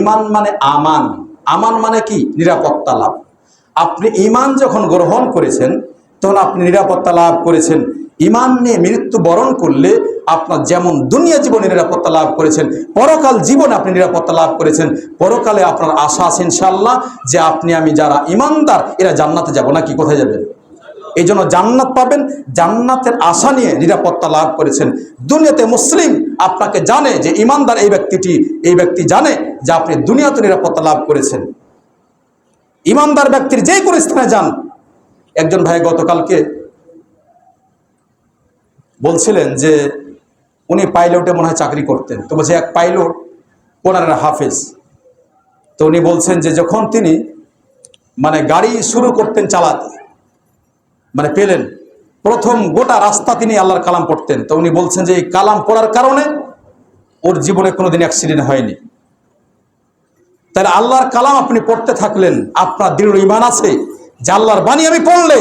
ইমান মানে আমান। আমান মানে কি? নিরাপত্তা লাভ। আপনি ইমান যখন গ্রহণ করেছেন তখন আপনি নিরাপত্তা লাভ করেছেন। ইমান নিয়ে মৃত্যুবরণ করলে আপনার যেমন দুনিয়া জীবনে নিরাপত্তা লাভ করেছেন, পরকাল জীবনে আপনি নিরাপত্তা লাভ করেছেন। পরকালে আপনার আশা আছে ইনশাআল্লাহ যে আপনি আমি যারা ইমানদার এরা জান্নাতে যাব না, কি কোথায় যাবেন? এই জন্য জান্নাত পাবেন, জান্নাতের আশা নিয়ে নিরাপত্তা লাভ করেছেন। দুনিয়াতে মুসলিম আপনাকে জানে যে ইমানদার এই ব্যক্তি জানে যে আপনি দুনিয়াতে নিরাপত্তা লাভ করেছেন। ইমানদার ব্যক্তির যে কোনো স্থানে যান। একজন ভাই গতকালকে বলছিলেন যে উনি পাইলটে মনে হয় চাকরি করতেন, তো বলছে এক পাইলট কোরআনের হাফেজ। তো উনি বলছেন যে যখন তিনি গাড়ি শুরু করতেন চালাতে, পেলেন প্রথম গোটা রাস্তা তিনি আল্লাহর কালাম পড়তেন। তো উনি বলছেন যে এই কালাম পড়ার কারণে ওর জীবনে কোনোদিন অ্যাক্সিডেন্ট হয়নি। তাহলে আল্লাহর কালাম আপনি পড়তে থাকলেন, আপনার দৃঢ় ঈমান আছে যে আল্লাহর বাণী আমি পড়লে,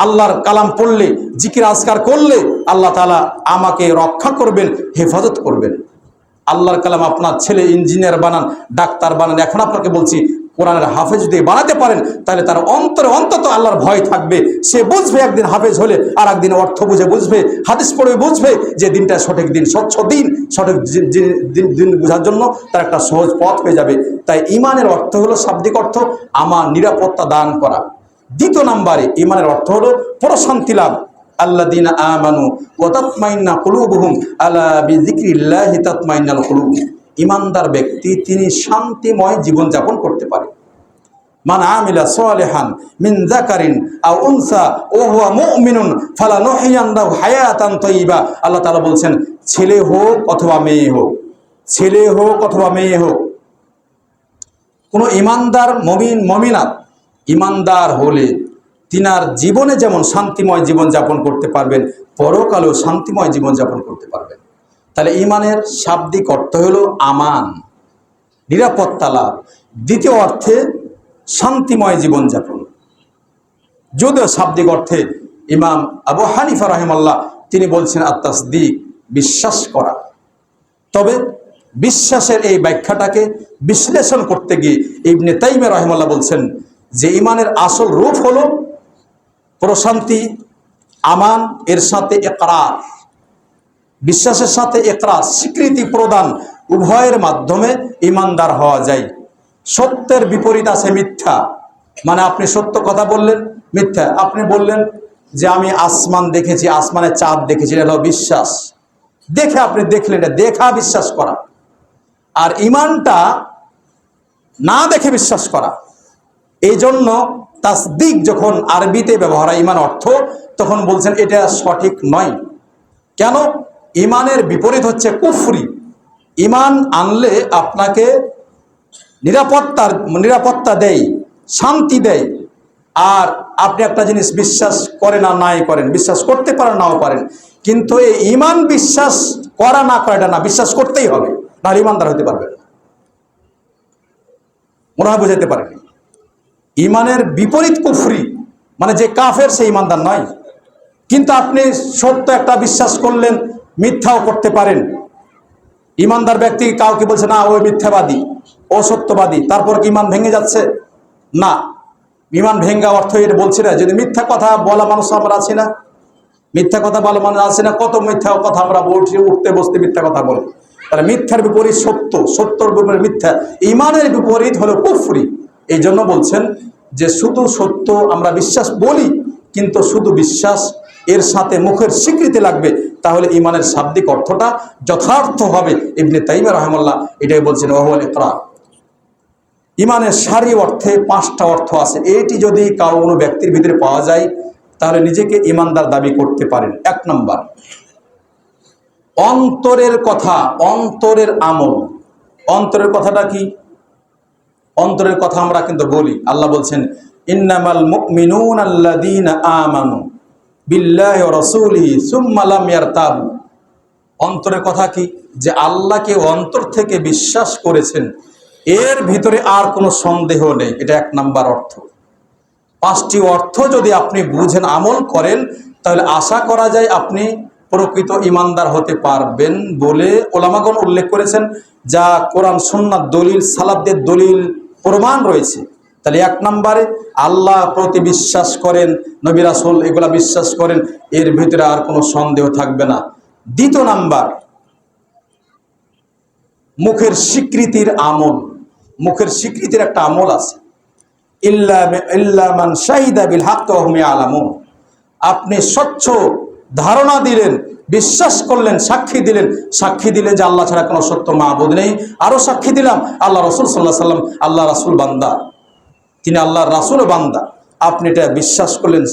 আল্লাহর কালাম পড়লে, জিকির আজকার করলে আল্লাহ তাআলা আমাকে রক্ষা করবেন, হেফাজত করবেন। আল্লাহর কালাম আপনার ছেলে ইঞ্জিনিয়ার বানান, ডাক্তার বানান, এখন আপনাকে বলছি কোরআনের হাফেজ যদি বানাতে পারেন তাহলে তার অন্তরে অন্তত আল্লাহর ভয় থাকবে। সে বুঝবে একদিন হাফেজ হলে আর একদিন অর্থ বুঝে বুঝবে, হাদিস পড়ে বুঝবে যে দিনটা সঠিক দিন, স্বচ্ছ দিন, সঠিক দিন বোঝার জন্য তার একটা সহজ পথ হয়ে যাবে। তাই ঈমানের অর্থ হলো, শাব্দিক অর্থ আমার নিরাপত্তা দান করা। দ্বিতীয় নম্বরে ঈমানের অর্থ হলো প্রশান্তি লাভ। আল্লাযীনা আমানু ওয়া তাতমাইন্না কুলুবুহুম আলা বিযিকরিল্লাহি তাতমাইন্নাল কুলুব। ঈমানদার ব্যক্তি তিনি শান্তিময় জীবন যাপন করতে পারে। মান আমিলা সালিহান মিন যাকারিন আও উনসা ওয়া হুয়া মুমিনুন ফালানুহইয়ান্নাহু হায়াতান তাইয়্যিবা। আল্লাহ তাআলা বলছেন ছেলে হোক অথবা মেয়ে হোক, ছেলে হোক অথবা মেয়ে হোক, কোন ঈমানদার মুমিন মুমিনাত ঈমানদার হলে তিনার জীবনে যেমন শান্তিময় জীবন যাপন করতে পারবেন, পরকালেও শান্তিময় জীবন যাপন করতে পারবেন। তাহলে ঈমানের শাব্দিক অর্থ হলো আমান, নিরাপত্তা লাভ। দ্বিতীয় অর্থে শান্তিময় জীবন যাপন। যদিও শাব্দিক অর্থে ইমাম আবু হানিফা রাহিমাহুল্লাহ তিনি বলছেন আত-তাসদীক, বিশ্বাস করা। তবে বিশ্বাসের এই ব্যাখ্যাটাকে বিশ্লেষণ করতে গিয়ে ইবনে তাইমিয়া রাহিমাহুল্লাহ বলছেন যে ঈমানের আসল রূপ হলো প্রশান্তি, আমান, এর সাথে ইকরার, বিশ্বাসের সাথে ইকরার, স্বীকৃতি প্রদান, উভয়ের মাধ্যমে ঈমানদার হওয়া যায়। সত্যের বিপরীত আছে মিথ্যা। আপনি সত্য কথা বললেন, মিথ্যা। আপনি বললেন যে আমি আসমান দেখেছি, আসমানে চাঁদ দেখেছি, এটা হলো বিশ্বাস। দেখে আপনি দেখলেন, এটা দেখা বিশ্বাস করা। আর ঈমানটা না দেখে বিশ্বাস করা। এই জন্য তাসদীক যখন আরবিতে ব্যবহার হয় ঈমান অর্থ, তখন বলছেন এটা সঠিক নয়। কেন? ঈমানের বিপরীত হচ্ছে কুফরি। ঈমান আনলে আপনাকে নিরাপত্তা দেয়, শান্তি দেয়। আর আপনি একটা জিনিস বিশ্বাস করেন আর নাই করেন, বিশ্বাস করতে পারেন নাও পারেন, কিন্তু এই ঈমান বিশ্বাস করা না করা এটা না, বিশ্বাস করতেই হবে, নাহলে ঈমানদার হতে পারবেন না। মনে হয় বুঝাইতে পারেনি। ঈমানের বিপরীত কুফরি, যে কাফের সে ঈমানদার নয়। কিন্তু আপনি সত্য একটা বিশ্বাস করলেন, মিথ্যাও করতে পারেন। ঈমানদার ব্যক্তি কাউকে বলছে না ওই মিথ্যাবাদী, ও সত্যবাদী, তারপর কি ঈমান ভেঙে যাচ্ছে? না, ঈমান ভেঙ্গা অর্থ এটা বলছি না। যদি মিথ্যা কথা বলা মানুষ আমরা আছি না, মিথ্যা কথা বলা মানুষ আছে না, কত মিথ্যা কথা আমরা উঠতে বসতে মিথ্যা কথা বলি। তাহলে মিথ্যার বিপরীত সত্য, সত্যর বিপরীত মিথ্যা, ঈমানের বিপরীত হলো কুফরি। এই জন্য বলছেন যে শুধু সত্য আমরা বিশ্বাস বলি, কিন্তু শুধু বিশ্বাস, এর সাথে মুখের স্বীকৃতি লাগবে, তাহলে ঈমানের শাব্দিক অর্থটা যথার্থ হবে। ইবনে তাইমিয়া রাহিমাহুল্লাহ এটাই বলছেন ওয়াহুয়াল ইকরার। ঈমানের সারি অর্থে 5টা অর্থ আছে। এটি যদি কোনো ব্যক্তির ভিতরে পাওয়া যায় তাহলে নিজেকে ঈমানদার দাবি করতে পারেন। 1 নম্বর, অন্তরের কথা, অন্তরের আমল। অন্তরের কথাটা কি? অন্তরের কথা আমরা কিন্তু বলি। আল্লাহ বলছেন ইন্নামাল মুমিনুনা আল্লাযীনা আমানু বিল্লাহি ওয়া রাসূলিহি সুম্মা লাম ইয়ারতাবু। অন্তরের কথা কি? যে আল্লাহকে অন্তর থেকে বিশ্বাস করেছেন, এর ভিতরে আর কোনো সন্দেহ নেই। এটা 1 নম্বর অর্থ। 5টি অর্থ যদি আপনি বুঝেন, আমল করেন, তাহলে আশা করা যায় আপনি প্রকৃত ইমানদার হতে পারবেন বলে ওলামাগণ উল্লেখ করেছেন, যা কোরআন সুন্নাত দলিল সালাফদের দলিল প্রমাণ রয়েছে। তাহলে এক নম্বরে আল্লাহ প্রতি বিশ্বাস করেন, নবী রাসূল এগুলা বিশ্বাস করেন, এর ভিতরে আর কোনো সন্দেহ থাকবে না। দ্বিতীয় নাম্বার, মুখের স্বীকৃতির আমল। মুখের স্বীকৃতির একটা আমল আছে, ইল্লা মান শাহিদা বিল হক ওয়া হুম ইয়ালামুন। আপনি স্বচ্ছ ধারণা দিলেন, বিশ্বাস করলেন, সাক্ষী দিলেন যে আল্লাহ ছাড়া কোনো সত্য মাবুদ নেই। আরো সাক্ষী দিলাম আল্লাহ রাসূল সাল্লাল্লাহু আলাইহি সাল্লাম আল্লাহ রাসূল বান্দা, তিনি আল্লাহর রাসূল বান্দা। আপনি এটা বিশ্বাস করলেন,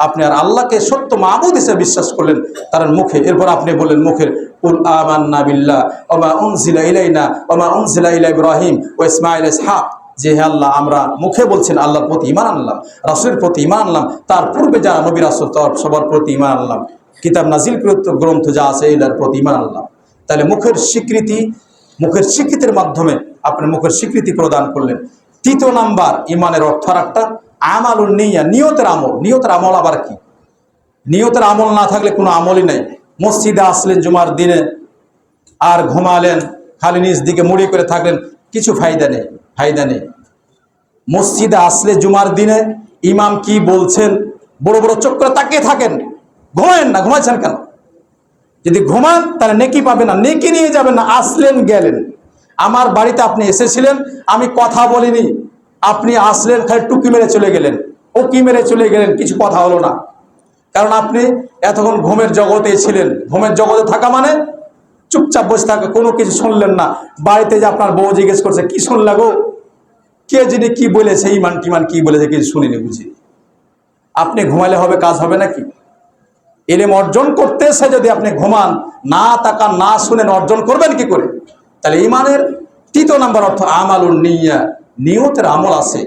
আপনি আর আল্লাহকে সত্য মাবুদ হিসেবে বিশ্বাস করলেন তার মুখে। এরপর আপনি বললেন মুখের, কুল আমান্না বিল্লাহ ওয়া মা উনজিলা ইলাইনা ওয়া মা উনজিলা ইলা ইব্রাহিম ওয়া ইসমাঈল ইসহাক, যে হে আল্লাহ, আমরা মুখে বলছেন আল্লাহর প্রতি ঈমান আনলাম, রাসূলের প্রতি ঈমান আনলাম, তার পূর্বে যারা নবী রাসূল তার সবার প্রতি ঈমান আনলাম, কিতাব নাজিলকৃত গ্রন্থ যা আছে এটার প্রতি ঈমান আনলাম। তাহলে মুখের স্বীকৃতির মাধ্যমে আপনি মুখের স্বীকৃতি প্রদান করলেন। তৃতীয় নাম্বার, ঈমানের অর্থ একটা আমালুন নিয়া, নিয়তের আমল। নিয়তের আমল আবার কি? নিয়তের আমল না থাকলে কোনো আমলই নাই। মসজিদে আসলেন জুমার দিনে আর ঘুমালেন, খালি নিজ দিকে মুড়ি করে থাকলেন, কিছু ফায়দা নেই। মসজিদে আসলে জুমার দিনে ইমাম কি বলছেন বড় বড় চোখ করে তাকিয়ে থাকেন, ঘুমায়েন না। ঘুমাইছেন কেন? যদি ঘুমান তাহলে নেকি পাবেন না, নেকি নিয়ে যাবেন না। আসলেন গেলেন, আমার বাড়িতে আপনি এসেছিলেন, আমি কথা বলিনি, আপনি আসলেন খালি টুকি মেরে চলে গেলেন, ও কি মেরে চলে গেলেন, কিছু কথা হলো না। কারণ আপনি এতক্ষণ ঘুমের জগতে ছিলেন। ঘুমের জগতে থাকা মানে চুপচাপ বসে থাকা, কোনো কিছু শুনলেন না। বাড়িতে যে আপনার বউ জিজ্ঞেস করছে কি শুনলা গো, কে যিনি কি বলেছে, ইমান টিমান কি বলেছে, কিছু শুনিনি বুঝি। আপনি ঘুমাইলে হবে, কাজ হবে নাকি? ইলম অর্জন করতে এসে যদি আপনি ঘুমান, না তাকান, না শুনেন, অর্জন করবেন কি করে? তাহলে ইমানের তৃতীয় নাম্বার অর্থ আমালুন নিয়া, নিয়তের আমল আছে।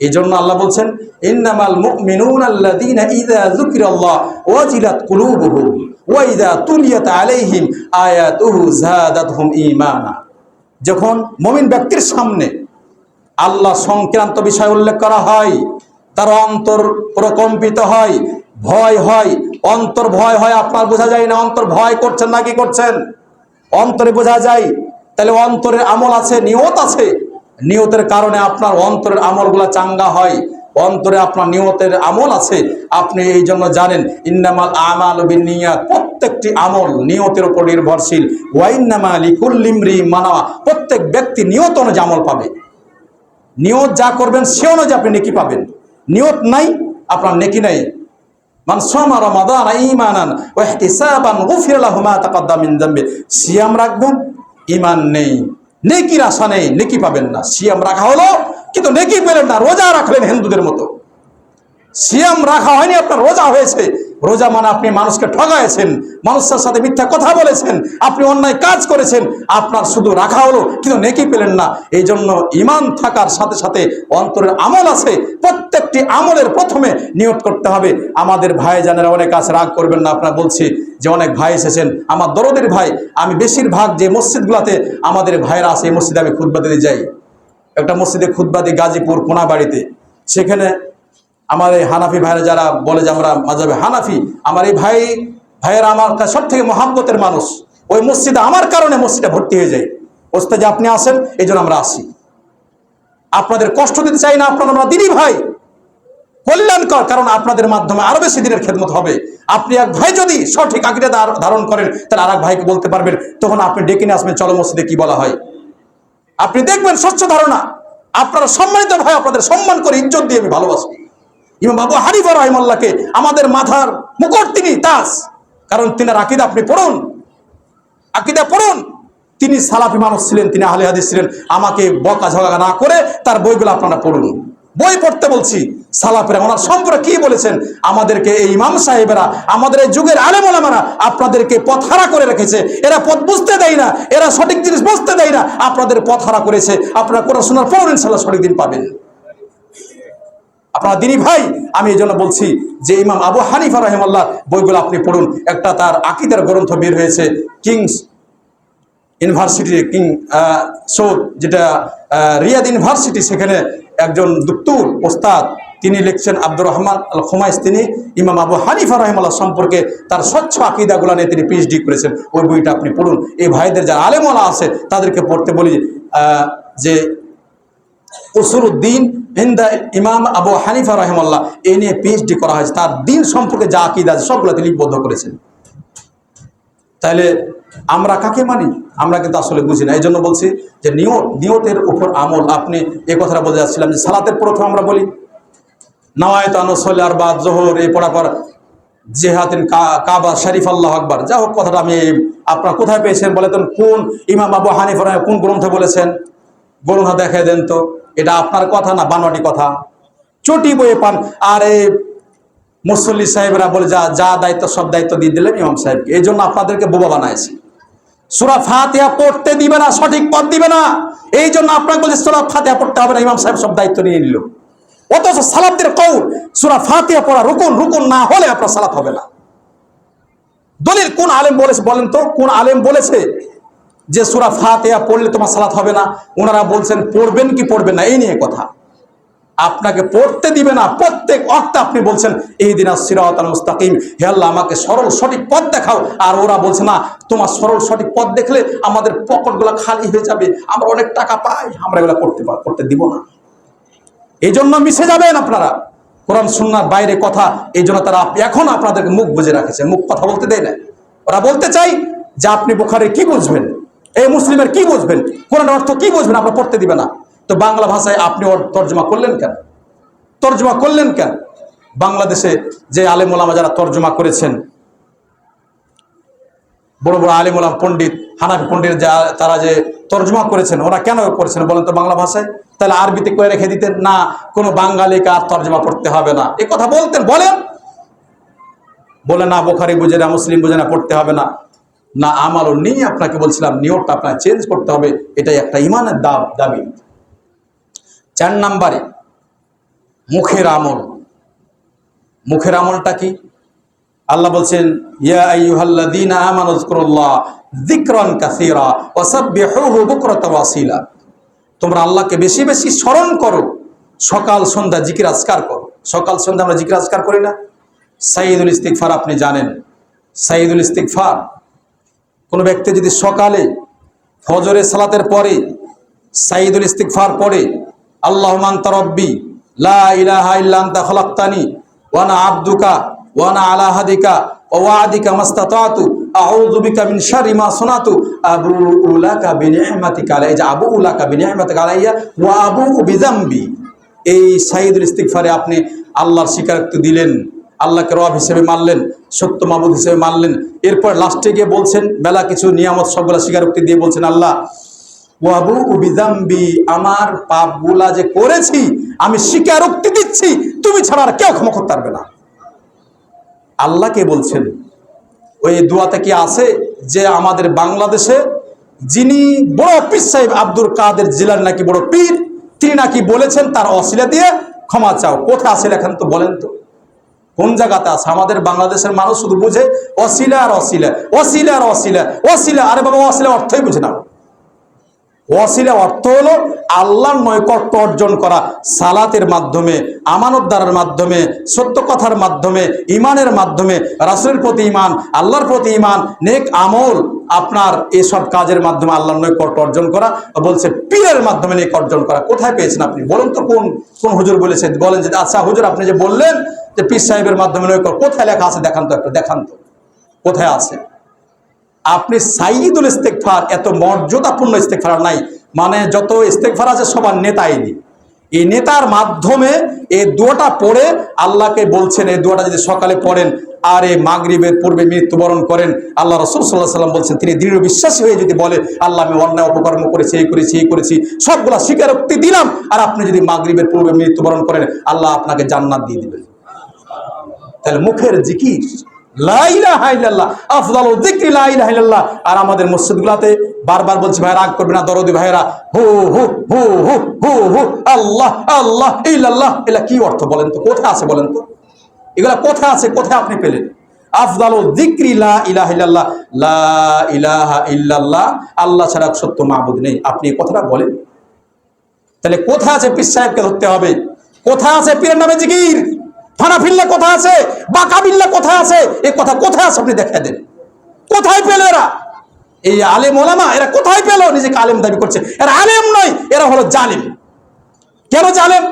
এই জন্য আল্লাহ বলছেন, ইন্নামাল মুমিনুনা আল্লাযীনা ইযা যুকিরাল্লাহ ওয়াজিলাত কুলুবুহুম ওয়া ইযা তুলিয়াত আলাইহিম আয়াতুহু যাদাতহুম ঈমানা। যখন মুমিন ব্যক্তির সামনে আল্লাহ সংক্রান্ত বিষয় উল্লেখ করা হয়, তার অন্তর প্রকম্পিত হয়, ভয় হয়, অন্তর ভয় হয়। আপনার বোঝা যায় না অন্তর ভয় করছেন না কি করছেন, অন্তরে বোঝা যায়। তাহলে অন্তরের আমল আছে, নিয়ত আছে। নিয়তের কারণে আপনার অন্তরের আমলগুলা চাঙ্গা হয়, অন্তরে আপনার নিয়তের আমল আছে। আপনি এই জন্য জানেন ইন্নামাল আমালু বিন্নিয়াত, প্রত্যেকটি আমল নিয়তের উপর নির্ভরশীল। ওয়া ইন্নামা লিকুল্লি ইমরিইন মা নাওয়া, প্রত্যেক ব্যক্তি নিয়ত অনুযায়ী আমল পাবে। নিয়ত যা করবেন সে অনুযায়ী আপনি নেকি পাবেন। নিয়ত নাই, আপনার নেকি নাই। মান সামা রমাদান ঈমানান ওয়া ইহতিসাবান গুফিরা লাহু মা তাকাদ্দাম মিন যামবি। সিয়াম রাখবেন, ঈমান নেই, নেকির আশা নেই, নেকি পাবেন না। সিয়াম রাখা হলো কিন্তু নেকি পেলেন না। রোজা রাখলেন হিন্দুদের মতো, সিয়াম রাখা হয়নি, আপনার রোজা হয়েছে। রোজা মানে আপনি মানুষকে ঠগাইছেন, মানুষের সাথে মিথ্যা কথা বলেছেন, আপনি অন্যায় কাজ করেছেন, আপনার শুধু রাখা হলো কিন্তু নেকি পেলেন না। এই জন্য ঈমান থাকার সাথে সাথে অন্তরের আমল আছে। প্রত্যেকটি আমলের প্রথমে নিয়ত করতে হবে। আমাদের ভাই জানেরা অনেক আছে, রাগ করবেন না, আপনার বলছি যে অনেক ভাই এসেছেন, আমার দরদের ভাই। আমি বেশিরভাগ যে মসজিদগুলোতে আমাদের ভাইরা আছে, এই মসজিদে আমি খুতবা দিতে যাই। একটা মসজিদে খুতবা দিই গাজীপুর কোনাবাড়িতে। সেখানে আমার এই হানাফি ভাইরা যারা বলে যে আমরা মাযহাবে হানাফি, আমার এই ভাইয়েরা আমার সব থেকে মহাব্বতের মানুষ। ওই মসজিদে আমার কারণে মসজিদে ভর্তি হয়ে যায়। ওস্তাদ আপনি আসেন, এই জন্য আমরা আসি। আপনাদের কষ্ট দিতে চাই না, আপনারা আমরা দিনই ভাই, কল্যাণকর, কারণ আপনাদের মাধ্যমে আরো বেশি দিনের খেদমত হবে। আপনি এক ভাই যদি সঠিক আকীদা ধারণ করেন, তাহলে আর এক ভাইকে বলতে পারবেন, তখন আপনি ডেকে নিয়ে আসবেন, চলো মসজিদে কি বলা হয়। আপনি দেখবেন স্বচ্ছ ধারণা। আপনারা সম্মানিত ভাই, আপনাদের সম্মান করে ইজ্জত দিয়ে আমি ভালোবাসি। ইমাম আবু হানিফা রাহিমাহুল্লাহকে আমাদের মাথার মুকুট, তিনি তাজ, কারণ তিনার আকীদা আপনি পড়ুন, আকীদা পড়ুন। তিনি সালাফি মানুষ ছিলেন, তিনি আহলে হাদিস ছিলেন। আমাকে বকাঝকা না করে তার বইগুলো আপনারা পড়ুন। বই পড়তে বলছি, সালাফেরা ওনার সম্পর্কে কি বলেছেন। আমাদেরকে এই ইমাম সাহেবেরা, আমাদের এই যুগের আলেম ওলামারা আপনাদেরকে পথহারা করে রেখেছে। এরা পথ বুঝতে দেয় না, এরা সঠিক জিনিস বুঝতে দেয় না, আপনাদের পথহারা করেছে। আপনারা কোরআন শোনার পর ইনশাআল্লাহ সঠিক দিন পাবেন। আপনারা দিনী ভাই, আমি এই জন্য বলছি যে ইমাম আবু হানিফা রাহিমাহুল্লাহ বইগুলো আপনি পড়ুন। একটা তার আকীদার গ্রন্থ বের হয়েছে, কিংস ইউনিভার্সিটি, কিং সৌদ, যেটা রিয়াদ ইউনিভার্সিটি, সেখানে একজন দুক্তুর ওস্তাদ তিনি লিখছেন আব্দুর রহমান আল খুমাইস, তিনি ইমাম আবু হানিফা রাহিমাহুল্লাহ সম্পর্কে তার স্বচ্ছ আকীদাগুলো নিয়ে তিনি পিএইচডি করেছেন। ওই বইটা আপনি পড়ুন। এই ভাইদের যারা আলেমওয়ালা আছে তাদেরকে পড়তে বলি যে উসুলুদ্দিন ইনদা ইমাম আবু হানিফা রাহিমাহুল্লাহ এই নিয়ে পিএইচডি করা হয়েছে। তার দিন সম্পর্কে যা আকীদা আছে সবগুলো তিনি লিপিবদ্ধ করেছেন। তাহলে আমরা কাকে মানি? আমরা কিন্তু আসলে বুঝি না। এই জন্য বলছি যে নিয়তের উপর আমল। আপনি এই কথাটা বলতে যাচ্ছিলাম যে সালাতের প্রথম আমরা বলি নাওয়াইতু আন উসাল্লি আরবাআত যোহর, এই পড়ার পর জিহাতিন কাবা শরীফ আল্লাহু আকবার। যা হোক, কথাটা আমি আপনারা কোথায় পেয়েছেন বলে তো? কোন ইমাম আবু হানিফা কোন গ্রন্থে বলেছেন? গ্রন্থ দেখায় দেন তো। এটা আপনার কথা না বানোয়াটি কথা, চটি বইয়ে পান। আর এই মুসল্লি সাহেবরা বলে যা দায়িত্ব সব দায়িত্ব দিয়ে দিলেন ইমাম সাহেবকে। এই জন্য আপনাদেরকে বোবা বানাইছে। সূরা ফাতিহা পড়তে দিবে না, সঠিক পথ দিবে না, এই জন্য আপনাকে বলছে সূরা ফাতিহা পড়তে হবে না, ইমাম সাহেব সব দায়িত্ব নিয়ে নিল। অথচ সালাতের কওল সূরা ফাতিহা পড়া রুকুন না হলে আপনার সালাত হবে না। দলিল কোন আলেম বলেছে বলেন তো? কোন আলেম বলেছে যে সূরা ফাতিহা পড়লে তোমার সালাত হবে না? ওনারা বলছেন পড়বেন কি পড়বেন না এই নিয়ে কথা। আপনাকে পড়তে দিবে না, প্রত্যেক অর্থে আপনি বলছেন ইহদিনাস সিরাতাল মুস্তাকিম, হে আল্লাহ আমাকে সরল সঠিক পথ দেখাও। আর ওরা বলছে না, তোমার সরল সঠিক পথ দেখলে আমাদের পকেটগুলো খালি হয়ে যাবে, আমরা অনেক টাকা পাই, আমরা এগুলো করতে দিব না। এই জন্য মিশে যাবেন আপনারা কোরআন সুন্নাহর বাইরে কথা। এই জন্য তারা এখন আপনাদেরকে মুখ বুজে রাখেছে, মুখ কথা বলতে দেয় না। ওরা বলতে চাই যে আপনি বুখারীর কি বুঝবেন, এই মুসলিমের কি বুঝবেন, কোরআনের অর্থ কি বুঝবেন, আপনারা পড়তে দিবে না। তো বাংলা ভাষায় আপনি তর্জমা করলেন কেন? তর্জমা করলেন কেন? বাংলাদেশে যে আলেম ওলামা যারা তর্জমা করেছেন, বড় বড় আলেম ওলামা পণ্ডিত, হানাফি পণ্ডিত তারা যে তর্জমা করেছেন, ওরা কেন করেছেন বলেন তো বাংলা ভাষায়? তাহলে আরবিতে করে রেখে দিতেন না, কোনো বাঙালিকে আর তর্জমা পড়তে হবে না, এ কথা বলতেন। বলে না বুখারী বুঝে না, মুসলিম বুঝে না, পড়তে হবে না। না, আমারও নেই। আপনাকে বলছিলাম নিয়তটা আপনাকে চেঞ্জ করতে হবে, এটাই একটা ইমানের দাবি। 4 নম্বরে মুখের আমল। মুখের আমলটা কি? আল্লাহ বলছেন ইয়া আইয়ুহাল্লাযীনা আমানু যকুরুল্লাহ যিকরান কাসীরা ওয়া সাব্বিহুহু বুকরাতাও ওয়া আসীলা। তোমরা আল্লাহকে বেশি বেশি স্মরণ করো, সকাল সন্ধ্যা জিকির আজকার করো। সকাল সন্ধ্যা আমরা জিকির আজকার করি না? সাইয়্যিদুল ইস্তিগফার আপনি জানেন। সাইয়্যিদুল ইস্তিগফার, কোনো ব্যক্তি যদি সকালে ফজরের সালাতের পরে সাইয়্যিদুল ইস্তিগফার পড়ে, আল্লাহুম্মা আনতা রাব্বি লা ইলাহা ইল্লা আনতা খালাকতানি ওয়া আনা আবদুকা ওয়া আনা আলা হাদিকা ওয়া ওয়া'দিকা মাসতাতাতু আউযু বিকা মিন শাররি মা সানাতু আবুউ লাকা বিনি'মাতিকা আলাইয়া, যে আবুউ লাকা বিনি'মাতিকা আলাইয়া ওয়া আবুউ বিযামবি। এই সাইয়্যিদুল ইস্তিগফারে আপনি আল্লাহর স্বীকারোক্তি দিলেন, আল্লাহকে রব হিসেবে মানলেন, সত্য মাবুদ হিসেবে মানলেন। এরপর লাস্টে গিয়ে বলছেন বেলা কিছু নিয়ামত সবগুলা স্বীকারোক্তি দিয়ে বলছেন আল্লাহ ওয়া আবুউ বিযামবি, আমার পাপগুলা যে করেছি আমি স্বীকারোক্তি দিচ্ছি, তুমি ছাড়া আর কেউ ক্ষমা করতে পারবে না। আল্লাহকে বলছেন। ওই দোয়াতে কি আছে যে আমাদের বাংলাদেশে যিনি বড় পীর সাহেব আব্দুল কাদের জিলানী নাকি বড় পীর, তিনি নাকি বলেছেন তার ওসিলা দিয়ে ক্ষমা চাও। কোথায় আছে লেখেন তো বলেন তো, কোন জায়গাতে আছে? আমাদের বাংলাদেশের মানুষ শুধু বুঝে ওসিলা আর ওসিলা, ওসিলা আর ওসিলা, ওসিলা। আরে বাবা, ওসিলা অর্থই বুঝে না। ওয়াসিলা অর্থ হলো আল্লাহর নৈকট্য অর্জন করা, সালাতের মাধ্যমে, আমানতদারের মাধ্যমে, সত্য কথার মাধ্যমে, ইমানের মাধ্যমে, রাসূলের প্রতি ইমান, আল্লাহর প্রতি ইমান, নেক আমল, আপনার এসব কাজের মাধ্যমে আল্লাহর নৈকট্য অর্জন করা। বলছে পীরের মাধ্যমে নেক অর্জন করা। কোথায় পেয়েছেন আপনি বলুন তো? কোন হুজুর বলেছে? বলেন যে আচ্ছা হুজুর আপনি যে বললেন যে পীর সাহেবের মাধ্যমে নৈকট্য, কোথায় লেখা আছে দেখান তো, একটা দেখান তো কোথায় আছে। আপনি সাইয়্যিদুল ইস্তিগফার, এত মর্যাদাপূর্ণ ইস্তিগফার নাই, মানে যত ইস্তিগফার আছে সবার নেতাইনি। এই নেতার মাধ্যমে এই দোয়াটা পড়ে আল্লাহকে বলছেন, এই দোয়াটা যদি সকালে পড়েন আর এই মাগরিবের পূর্বে মৃত্যুবরণ করেন, আল্লাহ রাসূল সাল্লাল্লাহু আলাইহি ওয়াসাল্লাম বলছেন তিনি দৃঢ় বিশ্বাসী হয়ে যদি বলে আল্লাহ আমি অন্যায় অপকর্ম করেছি, এই করেছি, এই করেছি, সবগুলা স্বীকারোক্তি দিলাম, আর আপনি যদি মাগরিবের পূর্বে মৃত্যুবরণ করেন আল্লাহ আপনাকে জান্নাত দিয়ে দিবেন। তাহলে মুখের জিকির লা ইলাহা ইল্লাল্লাহ, আফদালু যিকরি লা ইলাহা ইল্লাল্লাহ। আর আমাদের মসজিদগুলোতে বারবার বলছি ভাই রাগ করবে না, দরদি ভাইরা, হু হু হু হু হু হু আল্লাহ আল্লাহ ইল্লাল্লাহ, এলা কি অর্থ বলেন তো? কোথায় আছে বলেন তো? এগুলা কোথায় আছে? কোথায় আপনি পেলেন? আফদালু যিকরি লা ইলাহা ইল্লাল্লাহ, লা ইলাহা ইল্লাল্লাহ, আল্লাহ ছাড়া সত্য মাবুদ নেই। আপনি এই কথাটা বলেন। তাহলে কোথায় আছে পীর সাহেবকে ধরতে হবে, কোথায় আছে পীরের নামে জিকির? ফানাফিল্লা কোথায় আছে? বাকাবিল্লা কোথায় আছে? এই কথা কোথায় আছে আপনি দেখায় দেন। কোথায় পেল এরা? এই আলেম ওলামা এরা কোথায় পেল? নিজেকে আলেম দাবি করছে, এরা আলেম নয়, এরা হলো জালিম। কেন জালেম?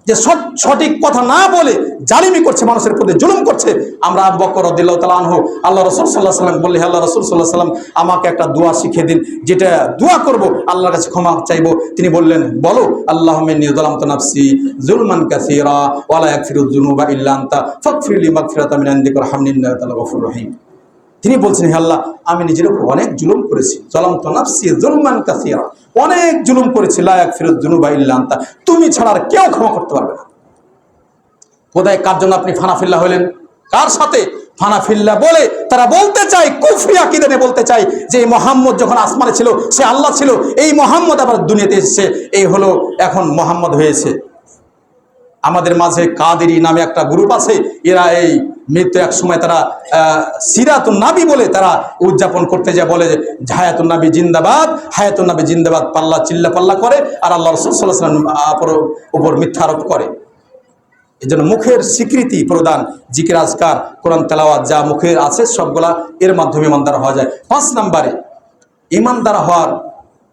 যে সঠিক কথা না বলে জালিমি করছে, মানুষের প্রতি জুলুম করছে। আমরা আবু বকর রাদিয়াল্লাহু তাআলা আনহু, আল্লাহ রাসূল সাল্লাল্লাহু আলাইহি ওয়াসাল্লাম বললেন, আল্লাহ রাসূল সাল্লাল্লাহু আলাইহি ওয়াসাল্লাম আমাকে একটা দোয়া শিখিয়ে দিন, যেটা দোয়া করব আল্লাহর কাছে ক্ষমা চাইবো। তিনি বললেন, বলো আল্লাহুম্মা ইন্নী যালামতু নাফসি যুলমান কাসীরা ওয়া লা ইয়াগফিরুয যুনুবা ইল্লা আনতা ফাগফিরলি মাগফিরাতাম মিন ইনদিকা ওয়ারহামনি ইন্নাকা আনতাল গফুরুর রহিম। তিনি বলছেন, হে আল্লাহ, আমি নিজের উপর অনেক জুলুম করেছি, যালামতু নাফসি যুলমান কাসীরা, অনেক জুলুম করেছি, লা ইয়াগফিরুয যুনুবা ইল্লা আনতা, তুমি ছাড়া আর কেউ ক্ষমা করতে পারবে না। কোথায়, কার জন্য আপনি ফানাফিল্লা হলেন? কার সাথে ফানাফিল্লা বলে তারা বলতে চায়, কুফরি আকীদা নিয়ে বলতে চায় যে এই মুহাম্মদ যখন আসমানে ছিল সে আল্লাহ ছিল, এই মুহাম্মদ আবার দুনিয়াতে এসেছে, এই হলো এখন মুহাম্মদ হয়েছে। আমাদের মাঝে কাদেরী নামে একটা গ্রুপ আছে, এরা এই মৃত্যু এক সময় তারা সিরাতুন নবী বলে তারা উদযাপন করতে যায়, বলে যে হায়াতুন নবী জিন্দাবাদ, হায়াতুন নবী জিন্দাবাদ, পাল্লা চিল্লা পাল্লা করে, আর আল্লাহ রাসূল সাল্লাল্লাহু আলাইহি ওয়াসাল্লাম উপর মিথ্যা আরোপ করে। এই জন্য মুখের স্বীকৃতি প্রদান, জিকির আজকার, কোরআন তেলাওয়াত যা মুখের আছে সবগুলা এর মাধ্যমে ইমানদার হওয়া যায়। 5 নম্বরে ইমানদার হওয়ার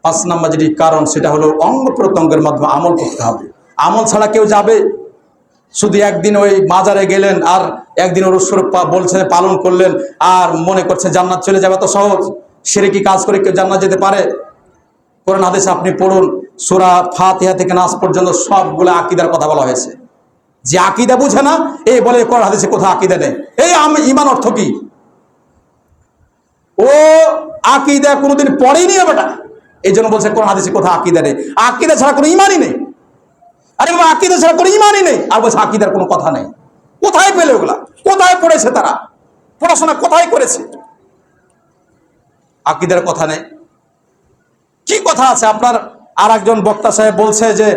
5 নম্বর যেটি কারণ, সেটা হলো অঙ্গ প্রত্যঙ্গের মাধ্যমে আমল করতে হবে। আমল ছাড়া কেউ যাবে? শুধু একদিন ওই মাজারে গেলেন আর একদিন ওর স্বরূপ বলছে পালন করলেন আর মনে করছে জান্নাত চলে যাবে, তো সহজ। শিরকি কাজ করে কেউ জান্নাত যেতে পারে? কোরআন হাদিস আপনি পড়ুন, সূরা ফাতিহা থেকে নাস পর্যন্ত সবগুলো আকীদার কথা বলা হয়েছে। যে আকীদা বুঝে না, এই বলে কোরআন হাদিসে কোথাও আকীদা নেই। এই ঈমান অর্থ কি? ও আকীদা কোনোদিন পড়েনি বেটা, এই জন্য বলছে কোরআন হাদিসে কোথাও আকীদা নেই। আকীদা ছাড়া কোনো ঈমানই নেই। আরে বাবা, আকীদা ছাড়া কোনো ঈমানই নেই, আর বলছে আকীদার কোনো কথা নেই। কোথায় পেলে ওগুলা? কোথায় পড়েছে তারা? পড়াশোনা কোথায় করেছে? আকীদার কথা নেই। কি কথা আছে? আপনার আর একজন বক্তা সাহেব বলছে যে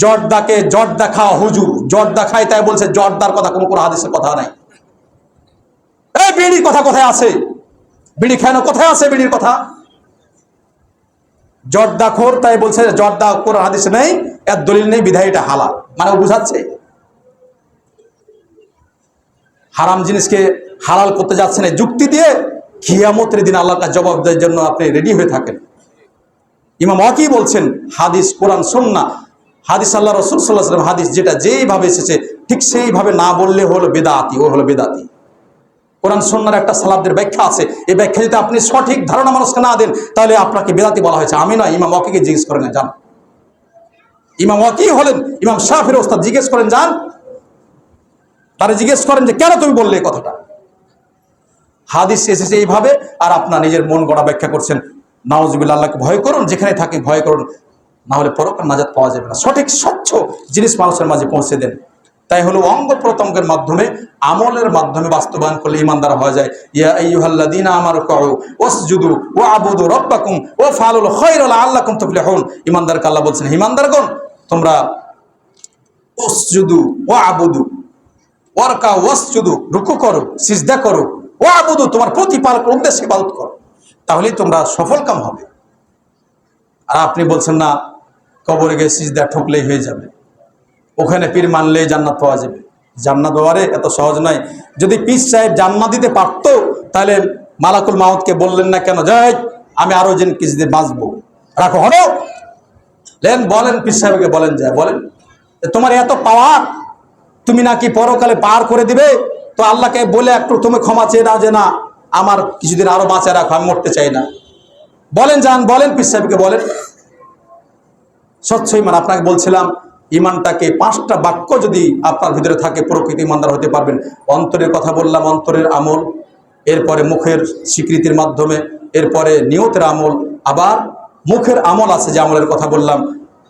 জর্দাকে জর্দা খাওয়া হুজুর, জর্দা খায় তাই বলছে জর্দার কথা কোনো হাদিসের কথা নাই। এই বিড়ির কথা কোথায় আছে? বিড়ি খায় না, কোথায় আছে বিড়ির কথা? জর্দাখোর তাই বলছে জর্দা কোরআন হাদিসে নেই, এর দলিল নেই, বিধায় এটা হালাল। মানে ও বুঝাচ্ছে হারাম জিনিসকে হালাল করতে যাচ্ছেন এই যুক্তি দিয়ে। কিয়ামতের দিন আল্লাহর কাছে জবাব দেওয়ার জন্য আপনি রেডি হয়ে থাকেন। ইমাম ওয়াকি বলছেন, হাদিস, কোরআন, সুন্নাহ, হাদিস আল্লাহ রাসূল সাল্লাল্লাহু আলাইহি ওয়াসাল্লাম হাদিস যেটা যেইভাবে এসেছে ঠিক সেইভাবে না বললে হলো বেদাতি, ও হলো বেদাতি। কোরআন সুন্নাহর একটা সালাফদের ব্যাখ্যা আছে, এই ব্যাখ্যা যদি আপনি সঠিক ধারণা মানুষকে না দেন তাহলে আপনাকে বেদাতি বলা হয়েছে। আমি নয়, ইমাম ওয়াকিকে জিজ্ঞেস করেন, যান। ইমাম ওয়াকি হলেন ইমাম শাফিঈর ওস্তাদ, জিজ্ঞেস করেন, যান, তারা জিজ্ঞেস করেন যে কেন তুমি বললে এই কথাটা? হাদিস এসেছে এইভাবে, আর আপনার নিজের মন গড়া ব্যাখ্যা করছেন। নাউজুবিল্লাহ, আল্লাহকে ভয় করুন, যেখানে থাকে ভয় করুন, না হলে পরকাল নাজাত পাওয়া যাবে না। সঠিক স্বচ্ছ জিনিস মানুষের মাঝে পৌঁছে দেন। তাই হলো অঙ্গ প্রত্যঙ্গের মাধ্যমে, আমলের মাধ্যমে বাস্তবায়ন করলে ইমানদার হওয়া যায়। ইয়া আইয়ুহাল্লাযীনা আমানু রুকউ ওয়াসজুদু ওয়া'বুদু রাব্বাকুম ওয়াফআলুল খায়রা লাআল্লাকুম তুফলিহুন। ইমানদারকে আল্লাহ বলছেন, ইমানদারগণ তোমরা ওয়াসজুদু ওয়া'বুদু, ওয়ারকাউ ওয়াসজুদু, রুকু করো, সিজদা করো, ওয়া'বুদু তোমার প্রতিপালকের উদ্দেশ্যে ইবাদত করো, তাহলেই তোমরা সফলকাম হবে। আর আপনি বলছেন না কবরে গিয়ে সিজদা ঠুকলেই হয়ে যাবে, ওখানে পীর মানলেই জান্নাত পাওয়া যাবে। জান্নাত পাওয়ারে এত সহজ নয়। যদি পীর সাহেব জান্নাত দিতে পারত তাহলে মালাকুল মাউতকে বললেন না কেন, যাই আমি আরো যেন কিছুদিন বাঁচবো, রাখো হলো লেন, বলেন পীর সাহেবকে, বলেন, যায় বলেন তোমার এত পাওয়ার, তুমি নাকি পরকালে পার করে দিবে, তো আল্লাহকে বলে একটু তুমি ক্ষমা চেয়ে দাও যে না আমার কিছুদিন আরো বাঁচায় রাখো, আমি মরতে চাই না। বলেন, যান বলেন পীর সাহেবকে, বলেন। স্বচ্ছ ইমান। আপনাকে বলছিলাম ইমানটাকে 5টা বাক্য যদি আপনার ভিতরে থাকে প্রকৃত ইমানদার হতে পারবেন। অন্তরের কথা বললাম, অন্তরের আমল, এরপরে মুখের স্বীকৃতির মাধ্যমে, এরপরে নিয়তের আমল, আবার মুখের আমল আছে যে আমলের কথা বললাম,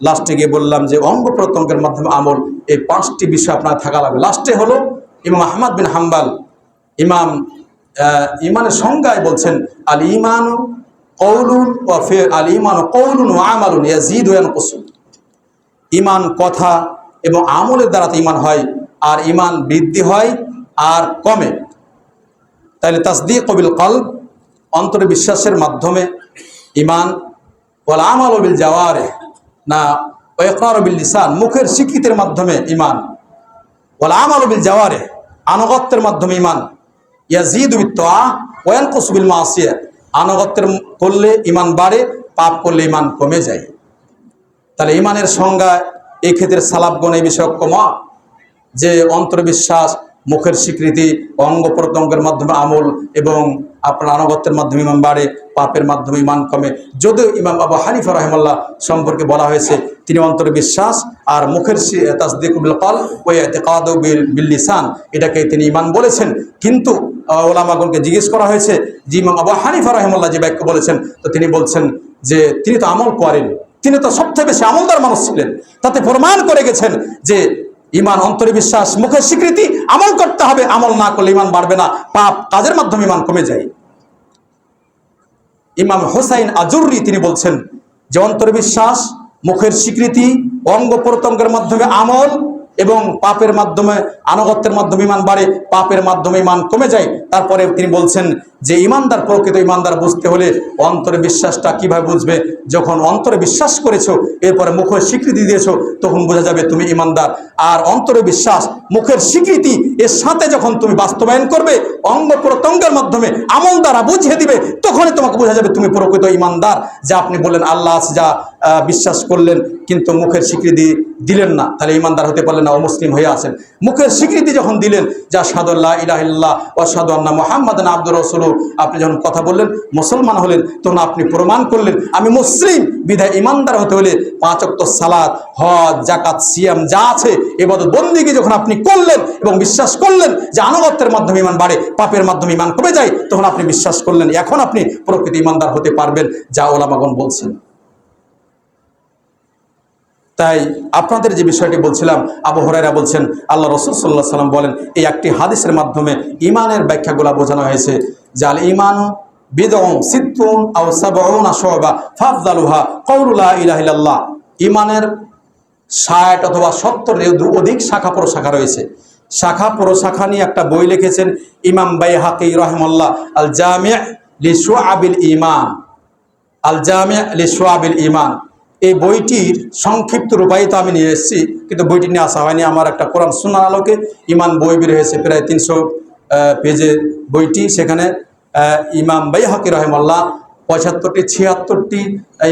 লাস্টে গিয়ে বললাম যে অঙ্গ প্রত্যঙ্গের মাধ্যমে আমল। এই 5টি বিষয় আপনার থাকা লাগবে। লাস্টে হলো ইমাম আহমদ বিন হাম্বল ইমানের সংজ্ঞায় বলছেন, আল ঈমানু কওলুন ওয়া ফি'ল, আল ঈমানু কওলুন ওয়া আমালুন ইয়াজিদু ওয়া ইয়ানকুসু। ঈমান কথা এবং আমলের দ্বারা ঈমান হয়, আর ঈমান বৃদ্ধি হয় আর কমে। তাহলে তাসদীক বিল কলব, অন্তরে বিশ্বাসের মাধ্যমে ঈমান, ওয়াল আমালু বিল জাওয়ারিহ, না ওয়া ইকরার বিল লিসান, মুখের স্বীকৃতির মাধ্যমে ঈমান। ওয়াল আমালু বিল জাওয়ারিহ, আনুগত্যের মাধ্যমে ঈমান, ইয়াজিদু বিত-তাআ ওয়া ইয়ানকুসু বিল মাসিয়াহ, আনুগত্যের করলে ঈমান বাড়ে, পাপ করলে ঈমান কমে যায়। তাহলে ঈমানের সংজ্ঞা এই ক্ষেত্রে সালাফগণ এই বিষয়ে কমা যে অন্তর্বিশ্বাস, মুখের স্বীকৃতি, অঙ্গ প্রত্যঙ্গের মাধ্যমে আমল এবং আপনার আনুগত্যের মাধ্যমে ঈমান বাড়ে, পাপের মাধ্যমে ঈমান কমে। যদিও ইমাম আবু হানিফা রাহিমাহুল্লাহ সম্পর্কে বলা হয়েছে তিনি অন্তর্বিশ্বাস আর মুখের তাসদীক বিল কলব ওয়া ইতিকাদু বিল লিসান, এটাকে তিনি ঈমান বলেছেন। কিন্তু ওলামাগণকে জিজ্ঞেস করা হয়েছে যে ইমাম আবু হানিফা রাহিমাহুল্লাহ যে বাক্য বলেছেন, তো তিনি বলছেন যে তিনি তো আমল করেন, তিনি তো সবথেকে বেশি আমলদার মানুষ ছিলেন, তাতে প্রমাণ করে গেছেন যে ঈমান অন্তর্বিশ্বাস, মুখের স্বীকৃতি, আমল করতে হবে, আমল না করলে ঈমান বাড়বে না, পাপ কাজের মাধ্যমে ঈমান কমে যায়। ইমাম হুসাইন আজুররি তিনি বলছেন যে অন্তর্বিশ্বাস, মুখের স্বীকৃতি, অঙ্গ প্রত্যঙ্গের মাধ্যমে আমল এবং পাপের মাধ্যমে আনুগত্যের মাধ্যমে ঈমান বাড়ে, পাপের মাধ্যমে ঈমান কমে যায়। তারপরে তিনি বলছেন যে ঈমানদার, প্রকৃত ঈমানদার বুঝতে হলে অন্তরে বিশ্বাসটা কিভাবে বুঝবে? যখন অন্তরে বিশ্বাস করেছো, এরপরে মুখের স্বীকৃতি দিয়েছো, তখন বোঝা যাবে তুমি ঈমানদার। আর অন্তরে বিশ্বাস, মুখের স্বীকৃতি এর সাথে যখন তুমি বাস্তবায়ন করবে, অঙ্গ প্রত্যঙ্গের মাধ্যমে আমল দ্বারা বুঝিয়ে দিবে, তখনই তোমাকে বোঝা যাবে তুমি প্রকৃত ঈমানদার। যা আপনি বললেন আল্লাহ আছে, যা বিশ্বাস করলেন কিন্তু মুখের স্বীকৃতি দিলেন না, তাহলে ঈমানদার হতে পারলেন না, অমুসলিম হয়ে আছেন। মুখের স্বীকৃতি যখন দিলেন যে আশহাদু আল্লা ইলাহা ইল্লাল্লাহ ওয়া আশহাদু আন্না মুহাম্মাদান আবদুহু ওয়া রাসূলুহু, আপনি যখন কথা বললেন, মুসলমান হলেন, তখন আপনি প্রমাণ করলেন আমি মুসলিম। বিধায় ঈমানদার হতে হলে 5 ওয়াক্ত সালাত, হজ, যাকাত, সিয়াম যা আছে ইবাদত বন্দেগী যখন আপনি করলেন এবং বিশ্বাস করলেন যে আনুগত্যের মাধ্যমে ঈমান বাড়ে, পাপের মাধ্যমে ঈমান কমে যায়, তখন আপনি বিশ্বাস করলেন, এখন আপনি প্রকৃত ঈমানদার হতে পারবেন, যা ওলামাগণ বলছেন। তাই আপনাদের যে বিষয়টি বলছিলাম, আবু হুরায়রা বলছেন আল্লাহ রাসূল সাল্লাল্লাহু আলাইহি ওয়াসাল্লাম বলেন, এই একটি হাদিসের মাধ্যমে ঈমানের ব্যাখ্যাগুলো বোঝানো হয়েছে যে আল ঈমানু বিদউন সিত্তুন আও সাবউনা শুবা ফাফদালুহা কাউলু লা ইলাহা ইল্লাল্লাহ। ঈমানের 60 অথবা 70 এর অধিক শাখা প্রশাখা রয়েছে। শাখা প্রশাখা নিয়ে একটা বই লিখেছেন ইমাম বাইহাকী রাহিমাহুল্লাহ, আল জামি' লিশুআবিল ঈমান, আল জামি' লিশুআবিল ঈমান। এই বইটির সংক্ষিপ্ত রূপায়িত আমি নিয়ে এসেছি, কিন্তু বইটি নিয়ে আসা হয়নি। আমার একটা কোরআন সুন্নাহর আলোকে ঈমান বই বের হয়েছে, প্রায় 300 পেজের বইটি। সেখানে ইমাম বাইহাকী রাহিমাহুল্লাহ 75টি 76টি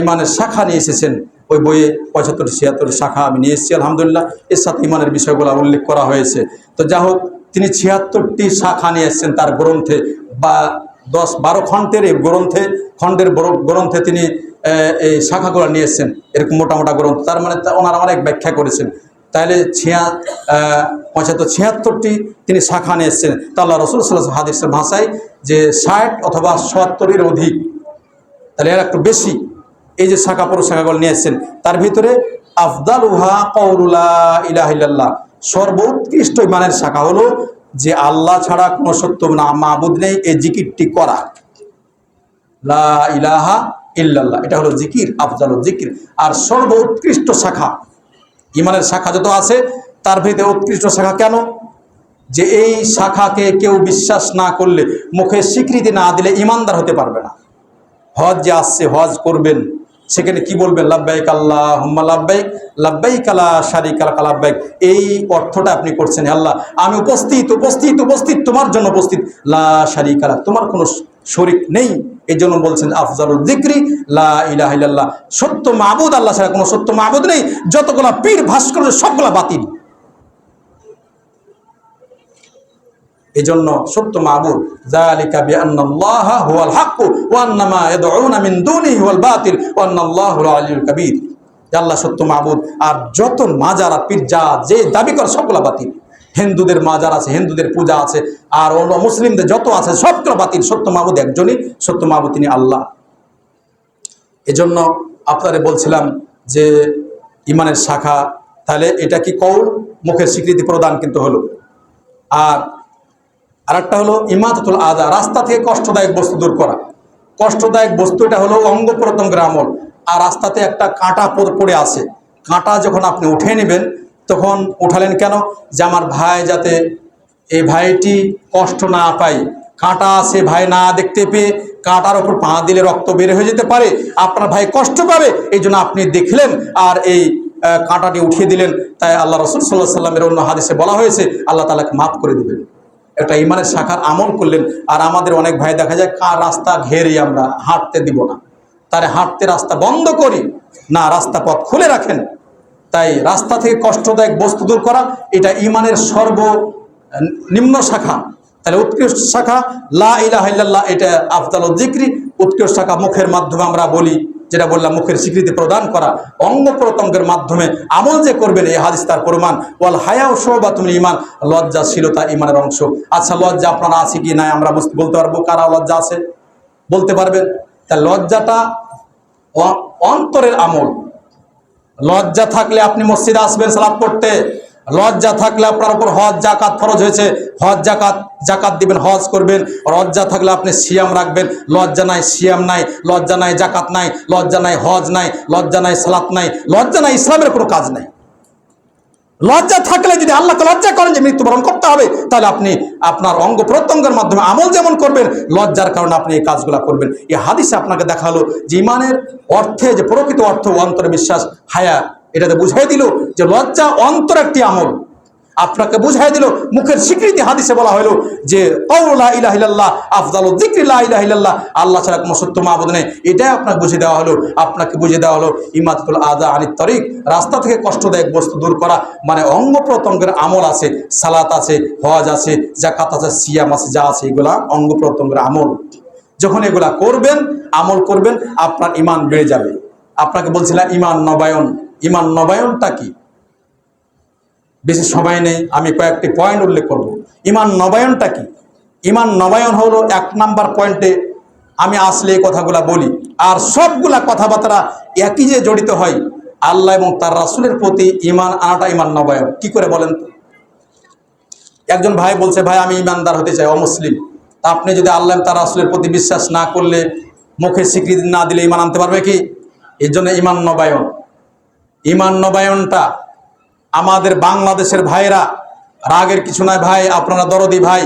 ঈমানের শাখা নিয়ে এসেছেন। ওই বইয়ে 75টি 76টি শাখা আমি নিয়ে এসেছি আলহামদুলিল্লাহ। এর সাথে ঈমানের বিষয়গুলো উল্লেখ করা হয়েছে। তো যা হোক, তিনি 76টি শাখা নিয়ে এসেছেন তার গ্রন্থে, বা 10-12 খণ্ডের এই গ্রন্থে তিনি এই শাখাগুলো নিয়ে এসেছেন, এরকম মোটামোটা গ্রন্থ। তার মানে ওনারা অনেক ব্যাখ্যা করেছেন। তাহলে 76টি তিনি শাখা নিয়ে এসেছেন। তা আল্লাহ রাসূল সাল্লাল্লাহু আলাইহি ওয়াসাল্লাম হাদিসের ভাষায় যে 60 অথবা 70-এর অধিক, তাহলে এর একটু বেশি এই যে শাখা প্রশাখাগুলো নিয়ে এসেছেন, তার ভিতরে আফদালুহা কাউলু লা ইলাহা ইল্লাল্লাহ, সর্বোৎকৃষ্ট ঈমানের শাখা হলো যে আল্লাহ ছাড়া কোনো সত্য মাবুদ নেই, এই জিকিরটি করা, লা ইলাহা ইল্লাল্লাহ, এটা হলো জিকির, আফজালুল জিকির। আর সর্বোৎকৃষ্ট শাখা, ঈমানের শাখা যত আছে তার ভিতরে উৎকৃষ্ট শাখা কেন? যে এই শাখাকে কেউ বিশ্বাস না করলে, মুখে স্বীকৃতি না দিলে ঈমানদার হতে পারবে না। হজ যে আসছে, হজ করবেন, সেখানে কি বলবেন? লাব্বাইক আল্লাহুম্মা লাব্বাইক, লাব্বাইক লা শারীকা লাক লাব্বাইক। এই অর্থটা আপনি করছেন, আল্লাহ আমি উপস্থিত উপস্থিত উপস্থিত, তোমার জন্য উপস্থিত, লা শারীকা লাক, তোমার কোনো শরীক নেই। এই জন্য বলছেন আফজালুল যিকরি লা ইলাহা ইল্লাল্লাহ, সত্য মাবুদ আল্লাহ ছাড়া কোনো সত্য মাবুদ নেই। যতগুলা পীর ভাস্কর্য সবগুলা বাতিল। এই জন্য সত্য মাবুদ, যালিকা বিআন্নাল্লাহা হুয়াল হক ওয়া আন্নামা ইয়াদউনা মিন দুনিহি হুয়াল বাতিল ওয়া আন্নাল্লাহুল আলিয়্যুল কাবীর। আল্লাহ সত্য মাবুদ, আর যত মাজার আর পীর যা যে দাবি করে সবগুলা বাতিল। হিন্দুদের মাজার আছে, হিন্দুদের পূজা আছে, আর অন্য মুসলিমদের যত আছে সবগুলো বাতিল। সত্য মাবুদ একজনই, সত্য মাবুদ তিনি আল্লাহ। এজন্য আপনারা বলছিলাম যে ঈমানের শাখা, তাহলে এটা কি কওল, মুখের স্বীকৃতি প্রদান কিন্তু হলো। আর আরেকটা হলো ইমাতাতুল আযা, রাস্তা থেকে কষ্টদায়ক বস্তু দূর করা। কষ্টদায়ক বস্তু এটা হলো অঙ্গ প্রত্যঙ্গের আমল। আর রাস্তাতে একটা কাঁটা পড়ে আছে, কাঁটা যখন আপনি উঠে নেবেন, তখন উঠালেন কেন? যে আমার ভাই যাতে এই ভাইটি কষ্ট না পায়, কাঁটা আছে ভাই না দেখতে পেয়ে কাঁটার ওপর পা দিলে রক্ত বের হয়ে যেতে পারে, আপনার ভাই কষ্ট পাবে, এই জন্য আপনি দেখলেন আর এই কাঁটাটি উঠিয়ে দিলেন। তাই আল্লাহ রাসূল সাল্লাল্লাহু আলাইহি সাল্লামের অন্য হাদিসে বলা হয়েছে আল্লাহ তাআলাকে মাফ করে দিবেন। একটা ইমানের শাখার আমল করলেন। আর আমাদের অনেক ভাই দেখা যায় কার রাস্তা ঘেরি আমরা হাঁটতে দিব না, তারে হাঁটতে রাস্তা বন্ধ করি না, রাস্তা পথ খুলে রাখেন। তাই রাস্তা থেকে কষ্টদায়ক বস্তু দূর করা এটা ইমানের সর্বনিম্ন শাখা। তাহলে উৎকৃষ্ট শাখা লা ইলাহা ইল্লাল্লাহ, এটা আফদালুল যিকরি। উৎকৃষ্ট শাখা মুখের মাধ্যমে আমরা বলি, যেটা বললাম মুখের স্বীকৃতি প্রদান করা, অঙ্গ প্রত্যঙ্গের মাধ্যমে আমল যে করবেন এই হাদিস তার প্রমাণ। ওয়াল হায়াউ শুবাতুল ঈমান, লজ্জাশীলতা ঈমানের অংশ। আচ্ছা লজ্জা আপনারা আছে কি নাই আমরা বলতে পারবো? কারা লজ্জা আছে বলতে পারবেন? তা লজ্জাটা অন্তরের আমল। লজ্জা থাকলে আপনি মসজিদে আসবেন সালাত পড়তে, লজ্জা থাকলে আপনার উপর হজ জাকাত ফরজ হয়েছে, হজ জাকাত দিবেন, হজ করবেন। লজ্জা থাকলে আপনি সিয়াম রাখবেন। লজ্জা নাই, সিয়াম নাই, লজ্জা নাই, জাকাত নাই, লজ্জা নাই, হজ নাই, লজ্জা নাই, সালাত নাই, লজ্জা নাই, ইসলামের কোনো কাজ নাই। লজ্জা থাকলে যদি আল্লাহকে লজ্জা করেন যে মৃত্যুবরণ করতে হবে, তাহলে আপনি আপনার অঙ্গ প্রত্যঙ্গের মাধ্যমে আমল যেমন করবেন, লজ্জার কারণে আপনি এই কাজগুলো করবেন। এই হাদিসে আপনাকে দেখালো যে ইমানের অর্থে, যে প্রকৃত অর্থ অন্তরে বিশ্বাস, হায়া, এটাতে বুঝাই দিল যে লজ্জা অন্তর একটি আমল। আপনাকে বুঝাই দিল মুখের স্বীকৃতি। হাদিসে বলা হলো যে কাউলু লা ইলাহা ইল্লাল্লাহ আফদালুয যিকরি লা ইলাহা ইল্লাল্লাহ, আল্লাহ ছাড়া কোনো সত্য মাবুদ নেই। এটাই আপনাকে বুঝিয়ে দেওয়া হলো। আপনাকে বুঝিয়ে দেওয়া হলো ইমাতাতুল আযা আনিত তরিক, রাস্তা থেকে কষ্টদায়ক বস্তু দূর করা মানে অঙ্গ প্রত্যঙ্গের আমল আছে, সালাত আছে, হজ আছে, যাকাত আছে, সিয়াম আছে, যা আছে এগুলা অঙ্গ প্রত্যঙ্গের আমল। যখন এগুলা করবেন, আমল করবেন, আপনার ঈমান বেড়ে যাবে। আপনাকে বলছিলাম ঈমান নবায়ন। ঈমান নবায়নটা কি? বেশি সময় নেই, আমি কয়েকটি পয়েন্ট উল্লেখ করব। ঈমান নবায়নটা কি? ঈমান নবায়ন হলো 1 নাম্বার পয়েন্টে আমি আসলে এই কথাগুলা বলি, আর সবগুলা কথাবার্তা একই যে জড়িত হয়, আল্লাহ এবং তার রাসূলের প্রতি ঈমান আনাটা ঈমান নবায়ন। কি করে বলেন তো? একজন ভাই বলছে, ভাই আমি ঈমানদার হতে চাই, অমুসলিম। তা আপনি যদি আল্লাহ তার রাসূলের প্রতি বিশ্বাস না করলে, মুখে স্বীকৃতি না দিলে ঈমান আনতে পারবে কি? এর জন্য ঈমান নবায়ন। ঈমান নবায়নটা আমাদের বাংলাদেশের ভাইরা, রাগের কিছু নাই ভাই, আপনারা দরদি ভাই,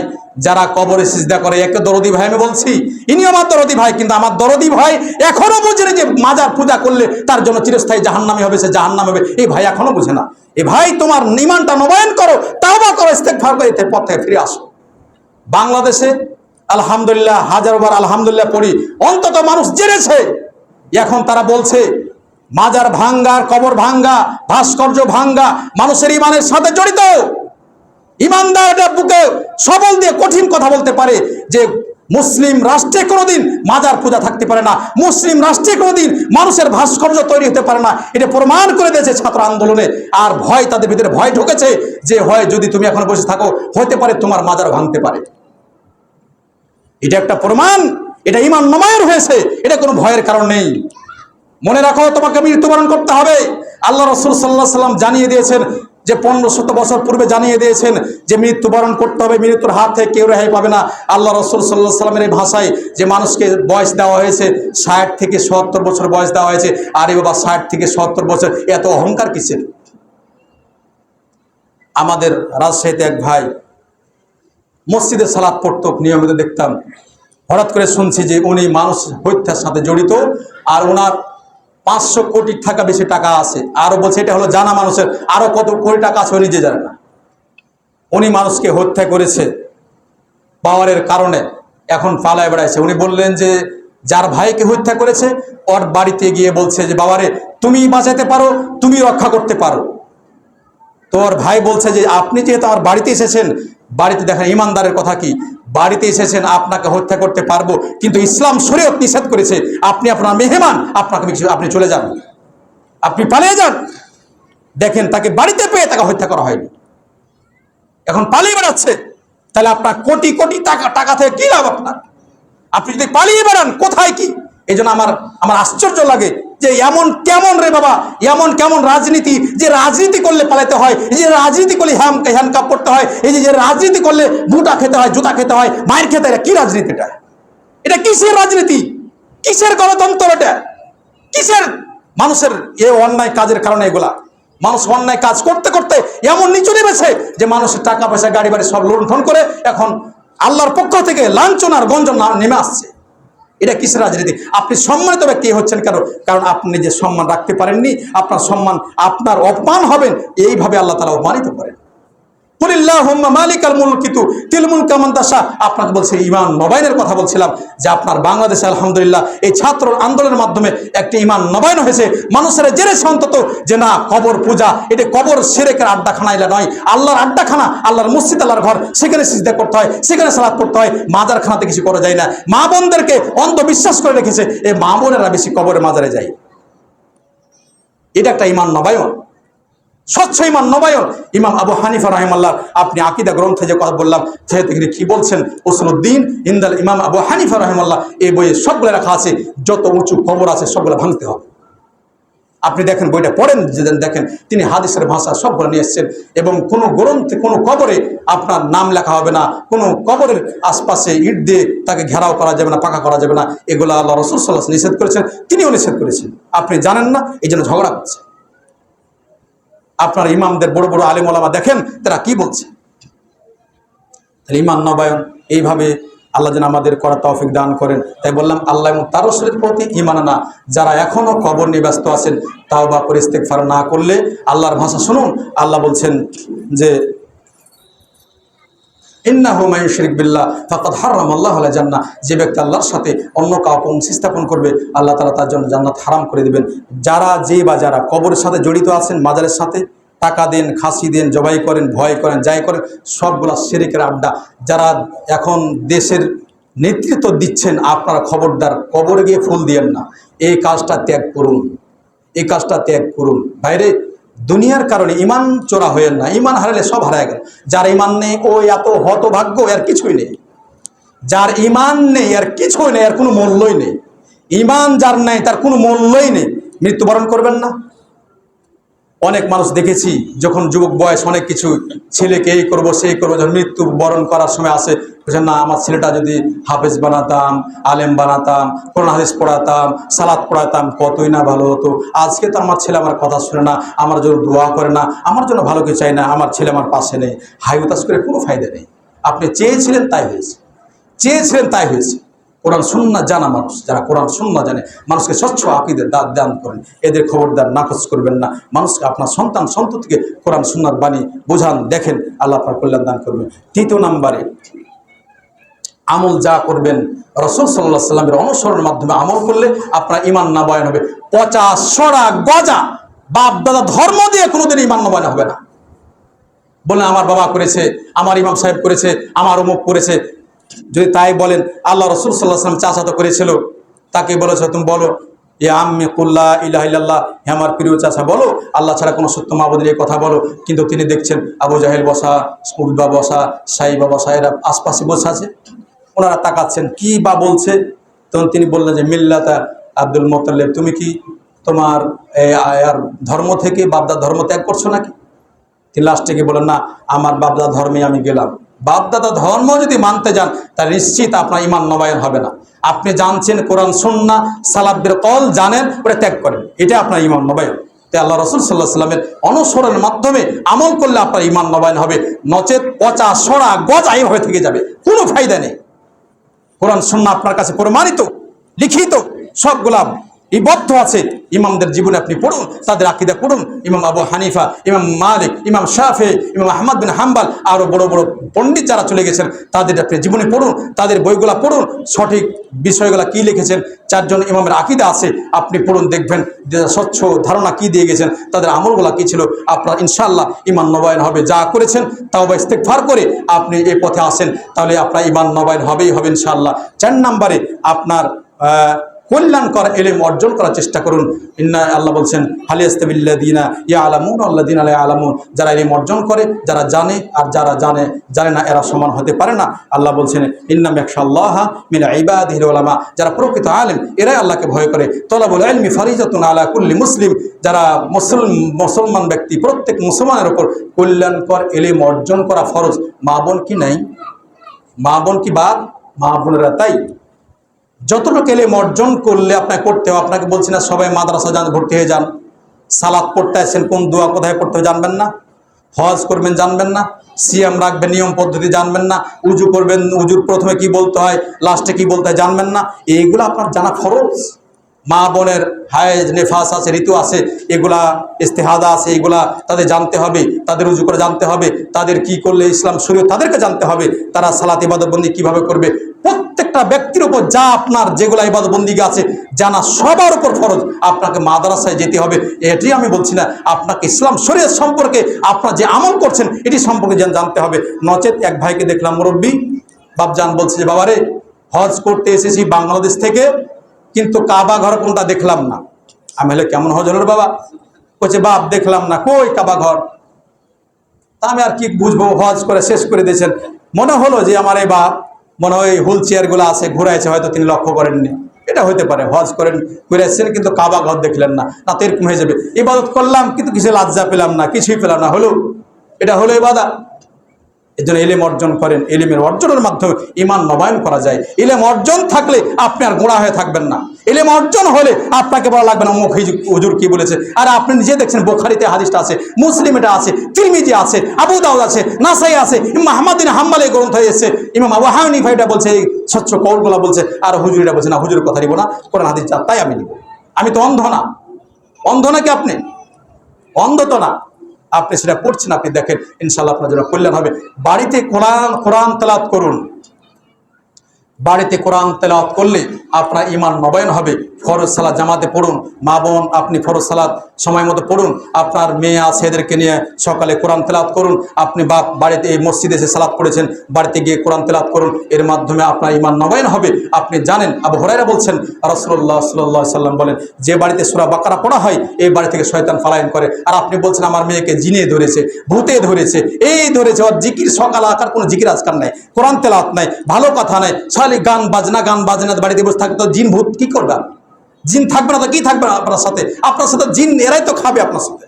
যারা কবরে সিজদা করে, একে দরদি ভাই আমি বলছি, ইনি আমার দরদি ভাই, কিন্তু আমার দরদি ভাই এখনো বুঝে না যে মাজার পূজা করলে তার জন্য চিরস্থায়ী জাহান্নামী হবে, সে জাহান্নাম হবে। এই ভাই এখনো বুঝে না। এই ভাই তোমার ঈমানটা নবায়ন করো, তাওবা করো, ইস্তেগফার করে এতে পথ থেকে ফিরে আসো। বাংলাদেশে আলহামদুলিল্লাহ হাজারবার আলহামদুলিল্লাহ পড়ি, অন্তত মানুষ জেনেছে। এখন তারা বলছে মাজার ভাঙ্গা, কবর ভাঙ্গা, ভাস্কর্য ভাঙ্গা মানুষের ঈমানের সাথে জড়িত। ঈমানদারদের বুকে সবল দিয়ে কঠিন কথা বলতে পারে যে মুসলিম রাষ্ট্রে কোনোদিন মাজার পূজা থাকতে পারে না, মুসলিম রাষ্ট্রে কোনোদিন মানুষের ভাস্কর্য তৈরি হতে পারে না। এটা প্রমাণ করে দিয়েছে ছাত্র আন্দোলনে। আর ভয়, তাদের ভিতরে ভয় ঢুকেছে যে হয় যদি তুমি এখন বসে থাকো, হতে পারে তোমার মাজার ভাঙতে পারে। এটা একটা প্রমাণ, এটা ঈমান নবায়ন হয়েছে, এটা কোনো ভয়ের কারণ নেই। মনে রাখো তোমাকে মৃত্যুবরণ করতে হবে। আল্লাহ রাসূল সাল্লাল্লাহু আলাইহি ওয়াসাল্লাম জানিয়ে দিয়েছেন যে 1500 বছর পূর্বে জানিয়ে দিয়েছেন যে মৃত্যুবরণ করতে হবে, মৃত্যুর হাত থেকে কেউ রেহাই পাবে না। আল্লাহ রাসূল সাল্লাল্লাহু আলাইহি ওয়াসাল্লামের এই ভাষায় যে মানুষকে বয়স দেওয়া হয়েছে 60 থেকে 70 বছর বয়স দেওয়া হয়েছে। আরে বাবা 60 থেকে 70 বছর, এত অহংকার কিসের? আমাদের রাজশাহীতে এক ভাই মসজিদে সালাত পড়তো, নিয়মিত দেখতাম। হঠাৎ করে শুনছি যে উনি মানুষ হত্যার সাথে জড়িত, আর ওনার 500 কোটি টাকা বেশি টাকা আছে। আরো বলছে এটা হলো জানা মানুষের, আরো কত কোটি টাকা আছে নিজে জানে না। উনি মানুষকে হত্যা করেছে পাওয়ারের কারণে, এখন পালায় বেড়াইছে। উনি বললেন যে যার ভাইকে হত্যা করেছে ওর বাড়িতে গিয়ে বলছে যে বাবারে তুমি বাঁচাতে পারো, তুমি রক্ষা করতে পারো। তোর ভাই বলছে যে আপনি যেহেতু আমার বাড়িতে এসেছেন, বাড়িতে দেখেন ঈমানদারের কথা কি, বাড়িতে এসেছেন আপনাকে হত্যা করতে পারবো, কিন্তু ইসলাম শরীয়ত নিষেধ করেছে আপনি আপনার মেহমান, আপনি চলে যান, আপনি পালিয়ে যান। দেখেন তাকে বাড়িতে পেয়ে তাকে হত্যা করা হয়নি, এখন পালিয়ে বেড়াচ্ছে। তাহলে আপনার কোটি কোটি টাকা থেকে কি লাভ আপনার? আপনি যদি পালিয়ে বেড়ান কোথায় কি? এই জন্য আমার আশ্চর্য লাগে যে এমন কেমন রে বাবা, এমন কেমন রাজনীতি, যে রাজনীতি করলে পালাতে হয়, এই যে রাজনীতি করলে হ্যান্ডকাপ করতে হয়, এই যে রাজনীতি করলে বুটা খেতে হয়, জুতা খেতে হয়, মায়ের খেতে হয়। কি রাজনীতিটা? এটা কিসের রাজনীতি? কিসের গণতন্ত্র? এটা কিসের? মানুষের এ অন্যায় কাজের কারণে এগুলা মানুষ অন্যায় কাজ করতে করতে এমন নিচু নেমেছে যে মানুষের টাকা পয়সা গাড়ি বাড়ি সব লুণ্ঠন করে এখন আল্লাহর পক্ষ থেকে লাঞ্ছনার গঞ্জন নেমে আসছে। এটা কিসের রাজনীতি? আপনি সম্মানিত ব্যক্তি হচ্ছেন কেন? কারণ আপনি যে সম্মান রাখতে পারেননি, আপনার সম্মান, আপনার অপমান হবেন, এইভাবে আল্লাহ তাআলা অপমানিত করেন। কুলিল্লাহুম্মা মালিকাল মুলকি তুতিল মুলকা মান তাশা। আপনাকে বলছে ঈমান নবায়নের কথা বলছিলাম, যে আপনার বাংলাদেশে আলহামদুলিল্লাহ এই ছাত্র আন্দোলনের মাধ্যমে একটি ঈমান নবায়ন হয়েছে। মানুষের জেনেছে অন্তত যে না, কবর পূজা এটা কবর শিরকের আড্ডাখানা, এটা নয়, আল্লাহর আড্ডাখানা, আল্লাহর মসজিদ, আল্লাহর ঘর, সেখানে সিজদা করতে হয়, সেখানে সালাত করতে হয়, মাজারখানাতে কিছু করা যায় না। মা বোনদেরকে অন্ধবিশ্বাস করে রেখেছে, এই মা বোনেরা বেশি কবরের মাজারে যায়। এটা একটা ঈমান নবায়ন, স্বচ্ছ ঈমান নবায়ন। ইমাম আবু হানিফা রাহিমাহুল্লাহ, আপনি আকীদা গ্রন্থে যে কথা বললাম, তিনি কি বলছেন, উসুলুদ্দিন ইনদাল ইমাম আবু হানিফা রাহিমাহুল্লাহ, এই বইয়ে সবগুলো রাখা আছে, যত উঁচু কবর আছে সবগুলো ভাঙতে হবে। আপনি দেখেন, বইটা পড়েন, দেখেন তিনি হাদিসের ভাষা সবগুলো নিয়ে এসেছেন, এবং কোনো গ্রন্থে কোনো কবরে আপনার নাম লেখা হবে না, কোনো কবরের আশপাশে ইট দিয়ে তাকে ঘেরাও করা যাবে না, পাকা করা যাবে না। এগুলো আল্লাহ রাসূল সাল্লাল্লাহু আলাইহি ওয়াসাল্লাম নিষেধ করেছেন, তিনিও নিষেধ করেছেন। আপনি জানেন না, এই জন্য ঝগড়া করছে। আপনার ইমামদের, বড় বড় আলেম ওলামা দেখেন তারা কি বলছে। তাহলে ঈমান নবায়ন এইভাবে আল্লাহ যেন আমাদের করা তৌফিক দান করেন। তাই বললাম, আল্লাহ এবং তার রাসূলের প্রতি ঈমান আনা, যারা এখনো কবর নিয়ে ব্যস্ত আছেন, তাওবা করে ইস্তেগফার না করলে, আল্লাহর ভাষা শুনুন, আল্লাহ বলছেন যে ইন্নাহু মান ইউশরিক বিল্লাহ ফাকাদ হারামাল্লাহু আলাইহি জান্নাহ। যে ব্যক্তি আল্লাহর সাথে অন্য কাউকে অংশ স্থাপন করবে, আল্লাহ তাআলা তার জন্য জান্নাত হারাম করে দিবেন। যারা যারা কবরের সাথে জড়িত আছেন, মাজারের সাথে, টাকা দেন, খাসি দেন, জবাই করেন, ভয় করেন, যাই করেন, সবগুলা শিরকের আড্ডা। যারা এখন দেশের নেতৃত্ব দিচ্ছেন, আপনারা খবরদার কবরে গিয়ে ফুল দিয়েন না। এই কাজটা ত্যাগ করুন, এই কাজটা ত্যাগ করুন। বাইরে দুনিয়ার কারণে ঈমান চোরা হয়েন না, ঈমান হারালে সব হারায় গেল। যার ঈমান নেই, ও এত হতভাগ্য, এর কিছুই নেই। যার ঈমান নেই, এর কিছুই নেই, এর কোনো মূল্যই নেই। ঈমান যার নেই, তার কোনো মূল্যই নেই। মৃত্যুবরণ করবেন না। অনেক মানুষ দেখেছি, যখন যুবক বয়স, অনেক কিছু, ছেলেকে এই করবো সেই করবো, যখন মৃত্যু বরণ করার সময় আসে, বলছেন না, আমার ছেলেটা যদি হাফেজ বানাতাম, আলেম বানাতাম, কোরআন হাদিস পড়াতাম, সালাত পড়াতাম, কতই না ভালো হতো। আজকে তো আমার ছেলে আমার কথা শুনে না, আমার জন্য দোয়া করে না, আমার জন্য ভালো কিছু চাই না, আমার ছেলে আমার পাশে নেই। হাই হতাশ করে কোনো ফায়দা নেই। আপনি চেয়েছিলেন তাই হয়েছে, চেয়েছিলেন তাই হয়েছে। কোরআন সুন্নাহ জানা মানুষ, যারা কোরআন সুন্নাহ জানে, মানুষকে স্বচ্ছ আকীদা দান করেন, এদের খবরদার নাকচ করবেন না। মানুষকে আপনার সন্তান সন্ততিকে কোরআন সুন্নাহর বাণী বোঝান, দেখেন, আল্লাহ আপনার কল্যাণ দান করবেন। তৃতীয় নম্বরে, আমল যা করবেন রাসূল সাল্লাল্লাহু আলাইহি ওয়াসাল্লামের অনুসরণের মাধ্যমে আমল করলে আপনার ঈমান নবায়ন হবে। পচা সরা গজা বাপ দাদা ধর্ম দিয়ে কোনোদিন ঈমান নবায়ন হবে না। বলেন আমার বাবা করেছে, আমার ইমাম সাহেব করেছে, আমার অমুক করেছে। যদি তাই বলেন, আল্লাহ রাসূল সাল্লাল্লাহু আলাইহি ওয়াসাল্লাম চাচা তো করেছিল, তাকে বলেছে তুমি বলো, ইয়া আম্মি কুল লা ইলাহা ইল্লাল্লাহ, হে আমার প্রিয় চাচা বলো, আল্লাহ ছাড়া কোনো সত্য মাবুদ নেই, কথা বলো। কিন্তু তিনি দেখছেন আবু জাহেল বসা, উতবা বসা, সাইবা বসা, এরা আশপাশে বসে আছে, ওনারা তাকাচ্ছেন, কি বা বলছে। তখন তিনি বললেন যে মিল্লাতা আব্দুল মুত্তালিব, তুমি কি তোমার আর ধর্ম থেকে বাপদার ধর্ম ত্যাগ করছো নাকি? তিনি লাস্টে গিয়ে বলেন, না, আমার বাপদার ধর্মে আমি গেলাম। বাপদাদা ধর্ম যদি মানতে যান, তার নিশ্চিত আপনার ঈমান নবায়ন হবে না। আপনি জানছেন কোরআন সুন্নাহ সালাফদের কল জানেন, ওটা ত্যাগ করেন, এটা আপনার ঈমান নবায়ন। তাই আল্লাহ রাসূল সাল্লাল্লাহু আলাইহি ওয়াসাল্লামের অনুসরণের মাধ্যমে আমল করলে আপনার ঈমান নবায়ন হবে, নচেত পচা সরা গজা এইভাবে থেকে যাবে, কোনো ফায়দা নেই। কোরআন সুন্নাহ আপনার কাছে প্রমাণিত, লিখিত, সবগুলা লিপিবদ্ধ আছে। ইমামদের জীবনে আপনি পড়ুন, তাদের আকীদা পড়ুন। ইমাম আবু হানিফা, ইমাম মালিক, ইমাম শাফি, ইমাম আহমদ বিন হাম্বল, আরও বড় বড় পণ্ডিত যারা চলে গেছেন, তাদের আপনি জীবনে পড়ুন, তাদের বইগুলা পড়ুন, সঠিক বিষয়গুলা কি লিখেছেন, চারজন ইমামের আকীদা আছে, আপনি পড়ুন, দেখবেন যে স্বচ্ছ ধারণা কি দিয়ে গেছেন, তাদের আমলগুলা কি ছিল। আপনার ইনশাআল্লাহ ঈমান নবায়ন হবে। যা করেছেন তাওবা ইস্তেগফার করে আপনি এই পথে আসেন, তাহলে আপনার ঈমান নবায়ন হবেই হবে ইনশাআল্লাহ। 4 নম্বরে, আপনার কল্যাণকর ইলম অর্জন করার চেষ্টা করুন। ইন্না, আল্লাহ বলছেন হাল ইয়াস্তাবিল্লাযিনা ইয়ালামুন ওয়াল্লাযিনা লা ইয়ালামুন, যারা ইলম অর্জন করে, যারা জানে আর যারা জানে না, এরা সমান হতে পারে না। আল্লাহ বলছেন ইন্নামা ইয়াখশাল্লাহা মিন ইবাদিহিল উলামা, যারা প্রকৃত আলেম এরাই আল্লাহকে ভয় করে। তলাবুল ইলমি ফারিজাতুন আলা কুল্লি মুসলিম, যারা মুসলমান ব্যক্তি, প্রত্যেক মুসলমানের উপর কল্যাণকর ইলম অর্জন করা ফরজ। মা বোন কি নাই? মা বোন কি বাদ? মা বোনেরা তাই যতটুকু ইলম অর্জন করলে আপনাকে করতে হবে। আপনাকে বলছি না সবাই মাদ্রাসা যান, ভর্তি হয়ে যান, সালাত পড়তে আসেন, কোন দোয়া কোথায় পড়তে হবে জানবেন না, হজ করবেন জানবেন না, সিয়াম রাখবেন নিয়ম পদ্ধতি জানবেন না, উজু করবেন উজুর প্রথমে কি বলতে হয় লাস্টে কি বলতে হয় জানবেন না, এইগুলো আপনার জানা ফরজ। মা বোনের হায়েজ নেফাস আছে, ঋতু আছে, এগুলা ইস্তেহাদা আছে, এগুলা তাদের জানতে হবে, তাদের উজু করে জানতে হবে, তাদের কি করলে ইসলাম শরীয়ত তাদেরকে জানতে হবে, তারা সালাত ইবাদতবন্দি কিভাবে করবে, প্রত্যেকটা ব্যক্তির উপর যা আপনার যেগুলা ইবাদতবন্দি আছে জানা সবার উপর ফরজ। আপনাকে মাদ্রাসায় যেতে হবে, এটি আমি বলছি না, আপনাকে ইসলাম শরীয়ত সম্পর্কে আপনার যে আমল করছেন এটি সম্পর্কে জানতে হবে। নচেত এক ভাইকে দেখলাম মুরব্বী বাপজান বলছে যে বাবারে হজ করতে এসেছি বাংলাদেশ থেকে, কিন্তু কাবা ঘর কোনটা দেখলাম না। আমি হলে কেমন হজ হলো বাবা? বলছে বাপ দেখলাম না, কই কাবা ঘর? তা আমি আর কি বুঝবো, হজ করে শেষ করে দিয়েছেন। মনে হলো যে আমার এই বাপ মনে হয় হুইল চেয়ারগুলো আছে ঘুরাইছে, হয়তো তিনি লক্ষ্য করেননি, এটা হইতে পারে। হজ করেন ঘুরাইছেন কিন্তু কাবা ঘর দেখলেন না, না তো এরকম হয়ে যাবে। ইবাদত করলাম কিন্তু কিছু লজ্জা পেলাম না, কিছুই পেলাম না, হলো এটা হলো ইবাদত? এই জন্য ইলম অর্জন করেন, ইলমের অর্জনের মাধ্যমে ঈমান নবায়ন করা যায়। ইলম অর্জন থাকলে আপনি আর গোঁড়া হয়ে থাকবেন না। ইলম অর্জন হলে আপনাকে বলা লাগবে না অমুক হুজুর কি বলেছে। আর আপনি নিজে দেখছেন বুখারীতে হাদিসটা আছে, মুসলিম এটা আছে, তিরমিজি আছে, আবু দাউদ আছে, নাসাই আছে, ইমাম আহমদ বিন হাম্বলের গ্রন্থ এসেছে, ইমাম আবু হানিফা এটা বলছে, এই স্বচ্ছ কওলগুলো বলছে, আর হুজুর এটা বলছে না, হুজুরের কথা নিব না, কোরআন হাদিস যা তাই আমি নিব। আমি তো অন্ধ না। অন্ধ নাকি আপনি? অন্ধ তো না। আপনি সেটা পড়ছেন, আপনি দেখেন, ইনশাআল্লাহ আপনার জন্য কল্যাণ হবে। বাড়িতে কোরআন তেলাওয়াত করুন। বাড়িতে কোরআন তেলাওয়াত করলে আপনার ঈমান নবায়ন হবে। ফরজ সালাত জামাতে পড়ুন, মা বোন আপনি ফরজ সালাত সময় মতো পড়ুন। আপনার মেয়ে আছে এদেরকে নিয়ে সকালে কোরআন তেলাওয়াত করুন। আপনি বাপ বাড়িতে এই মসজিদে এসে সালাত পড়েছেন, বাড়িতে গিয়ে কোরআন তেলাওয়াত করুন। এর মাধ্যমে আপনার ঈমান নবায়ন হবে। আপনি জানেন, আবু হুরায়রা বলছেন রাসূলুল্লাহ সাল্লাল্লাহু আলাইহি সাল্লাম বলেন, যে বাড়িতে সূরা বাকারা পড়া হয় এই বাড়ি থেকে শয়তান পলায়ন করে। আর আপনি বলছেন আমার মেয়েকে জিনে ধরেছে, ভূতে ধরেছে, এই ধরেছে, ওর জিকির সকাল আকার কোনো জিকির আজকার নাই, কোরআন তেলাওয়াত নাই, ভালো কথা নাই, খালি গান বাজনা বাড়িতে বসে থাকতে, তো জিন ভূত কি করবে? জিন থাকবে না তো কি থাকবে আপনার সাথে? আপনার সাথে জিন এরাই তো খাবে আপনার সাথে,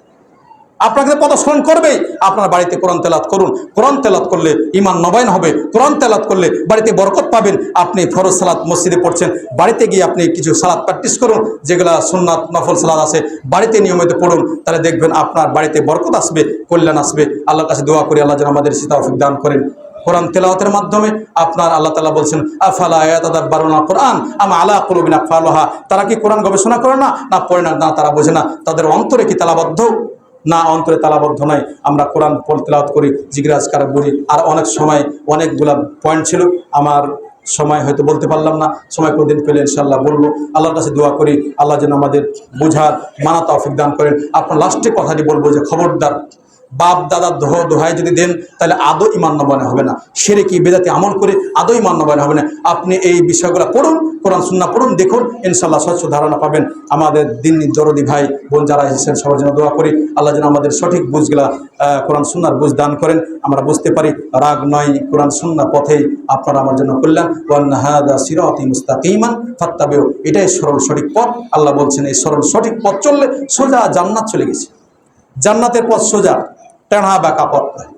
আপনাকে প্রদর্শন করবে। আপনার বাড়িতে কোরআন তেলাওয়াত করুন। কোরআন তেলাওয়াত করলে ঈমান নবায়ন হবে। কোরআন তেলাওয়াত করলে বাড়িতে বরকত পাবেন। আপনি ফরজ সালাত মসজিদে পড়ছেন, বাড়িতে গিয়ে আপনি কিছু সালাত প্র্যাকটিস করুন, যেগুলা সুন্নাত নফল সালাত আছে, বাড়িতে নিয়মিত পড়ুন। তাহলে দেখবেন আপনার বাড়িতে বরকত আসবে, কল্যাণ আসবে। আল্লাহর কাছে দোয়া করি আল্লাহ যেন আমাদের তৌফিক দান করেন। কোরআন তেলাওয়াতের মাধ্যমে আপনার আল্লাহ তাআলা বলছেন, আফালা ইয়াতাদাব্বারুনা কুরআন আম আলা কুলুবিন আকফালুহা। তারা কি কোরআন গবেষণা করে না, না পড়ে না, না তারা বোঝে না, তাদের অন্তরে কি তালাবদ্ধ? না, অন্তরে তালাবদ্ধ নয়। আমরা কোরআন তেলাওয়াত করি, জিকির আজকার করি। আর অনেক সময় অনেকগুলা পয়েন্ট ছিল, আমার সময় হয়তো বলতে পারলাম না, সময় কোনদিন পেলে ইনশাআল্লাহ বলবো। আল্লাহর কাছে দোয়া করি আল্লাহ যেন আমাদের বোঝার মানা তৌফিক দান করেন। আপনার লাস্টে কথাটি বলবো যে খবরদার, বাপ দাদার দোহাই যদি দেন তাহলে আদৌ ঈমান নবায়ন হবে না। শিরকি বিদআতি আমল করে আদৌ ঈমান নবায়ন হবে না। আপনি এই বিষয়গুলো পড়ুন, কোরআন সুন্নাহ পড়ুন, দেখুন, ইনশাআল্লাহ স্বচ্ছ ধারণা পাবেন। আমাদের দিনী দরদি ভাই বোন যারা এসেছেন সবার জন্য দোয়া করি আল্লাহ যেন আমাদের সঠিক বুঝগুলা কোরআন সুন্নাহর বুঝ দান করেন, আমরা বুঝতে পারি। রাগ নয়, কোরআন সুন্নাহ পথেই আপনারা আমার জন্য কল্যাণ। ওয়া আন্না হাযা সিরাতী মুস্তাকিমান ফাত্তাবিউ, এটাই সরল সঠিক পথ। আল্লাহ বলছেন এই সরল সঠিক পথ চললে সোজা জান্নাত চলে গেছে। জান্নাতের পথ সোজা, টেढ़ा বাঁকা পথ নয়।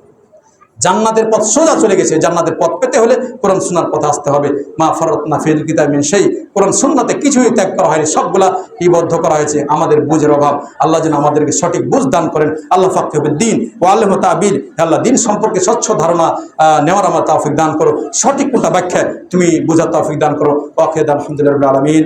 জান্নাতের পথ সোজা চলে গেছে। জান্নাতের পথ পেতে হলে কোরআন সুন্নাহর পথে আসতে হবে। মা ফারাতনা ফিল কিতাবি মিন শাই, কোরআন সুন্নাহতে কিছুই ত্যাগ করা হয়নি, সবগুলা লিপিবদ্ধ করা হয়েছে। আমাদের বুঝের অভাব, আল্লাহ যেন আমাদেরকে সঠিক বুঝ দান করেন। আল্লাহ ফাকহিহুদ দ্বীন ওয়া আল্লাহু তাবিল, আল্লাহ দিন সম্পর্কে স্বচ্ছ ধারণা নেওয়ার আমার তৌফিক দান করো। সঠিক কোনটা ব্যাখ্যা তুমি বুঝার তৌফিক দান করো। ওয়া আখিরু দাওয়ানা আলহামদুলিল্লাহি রাব্বিল আলামিন।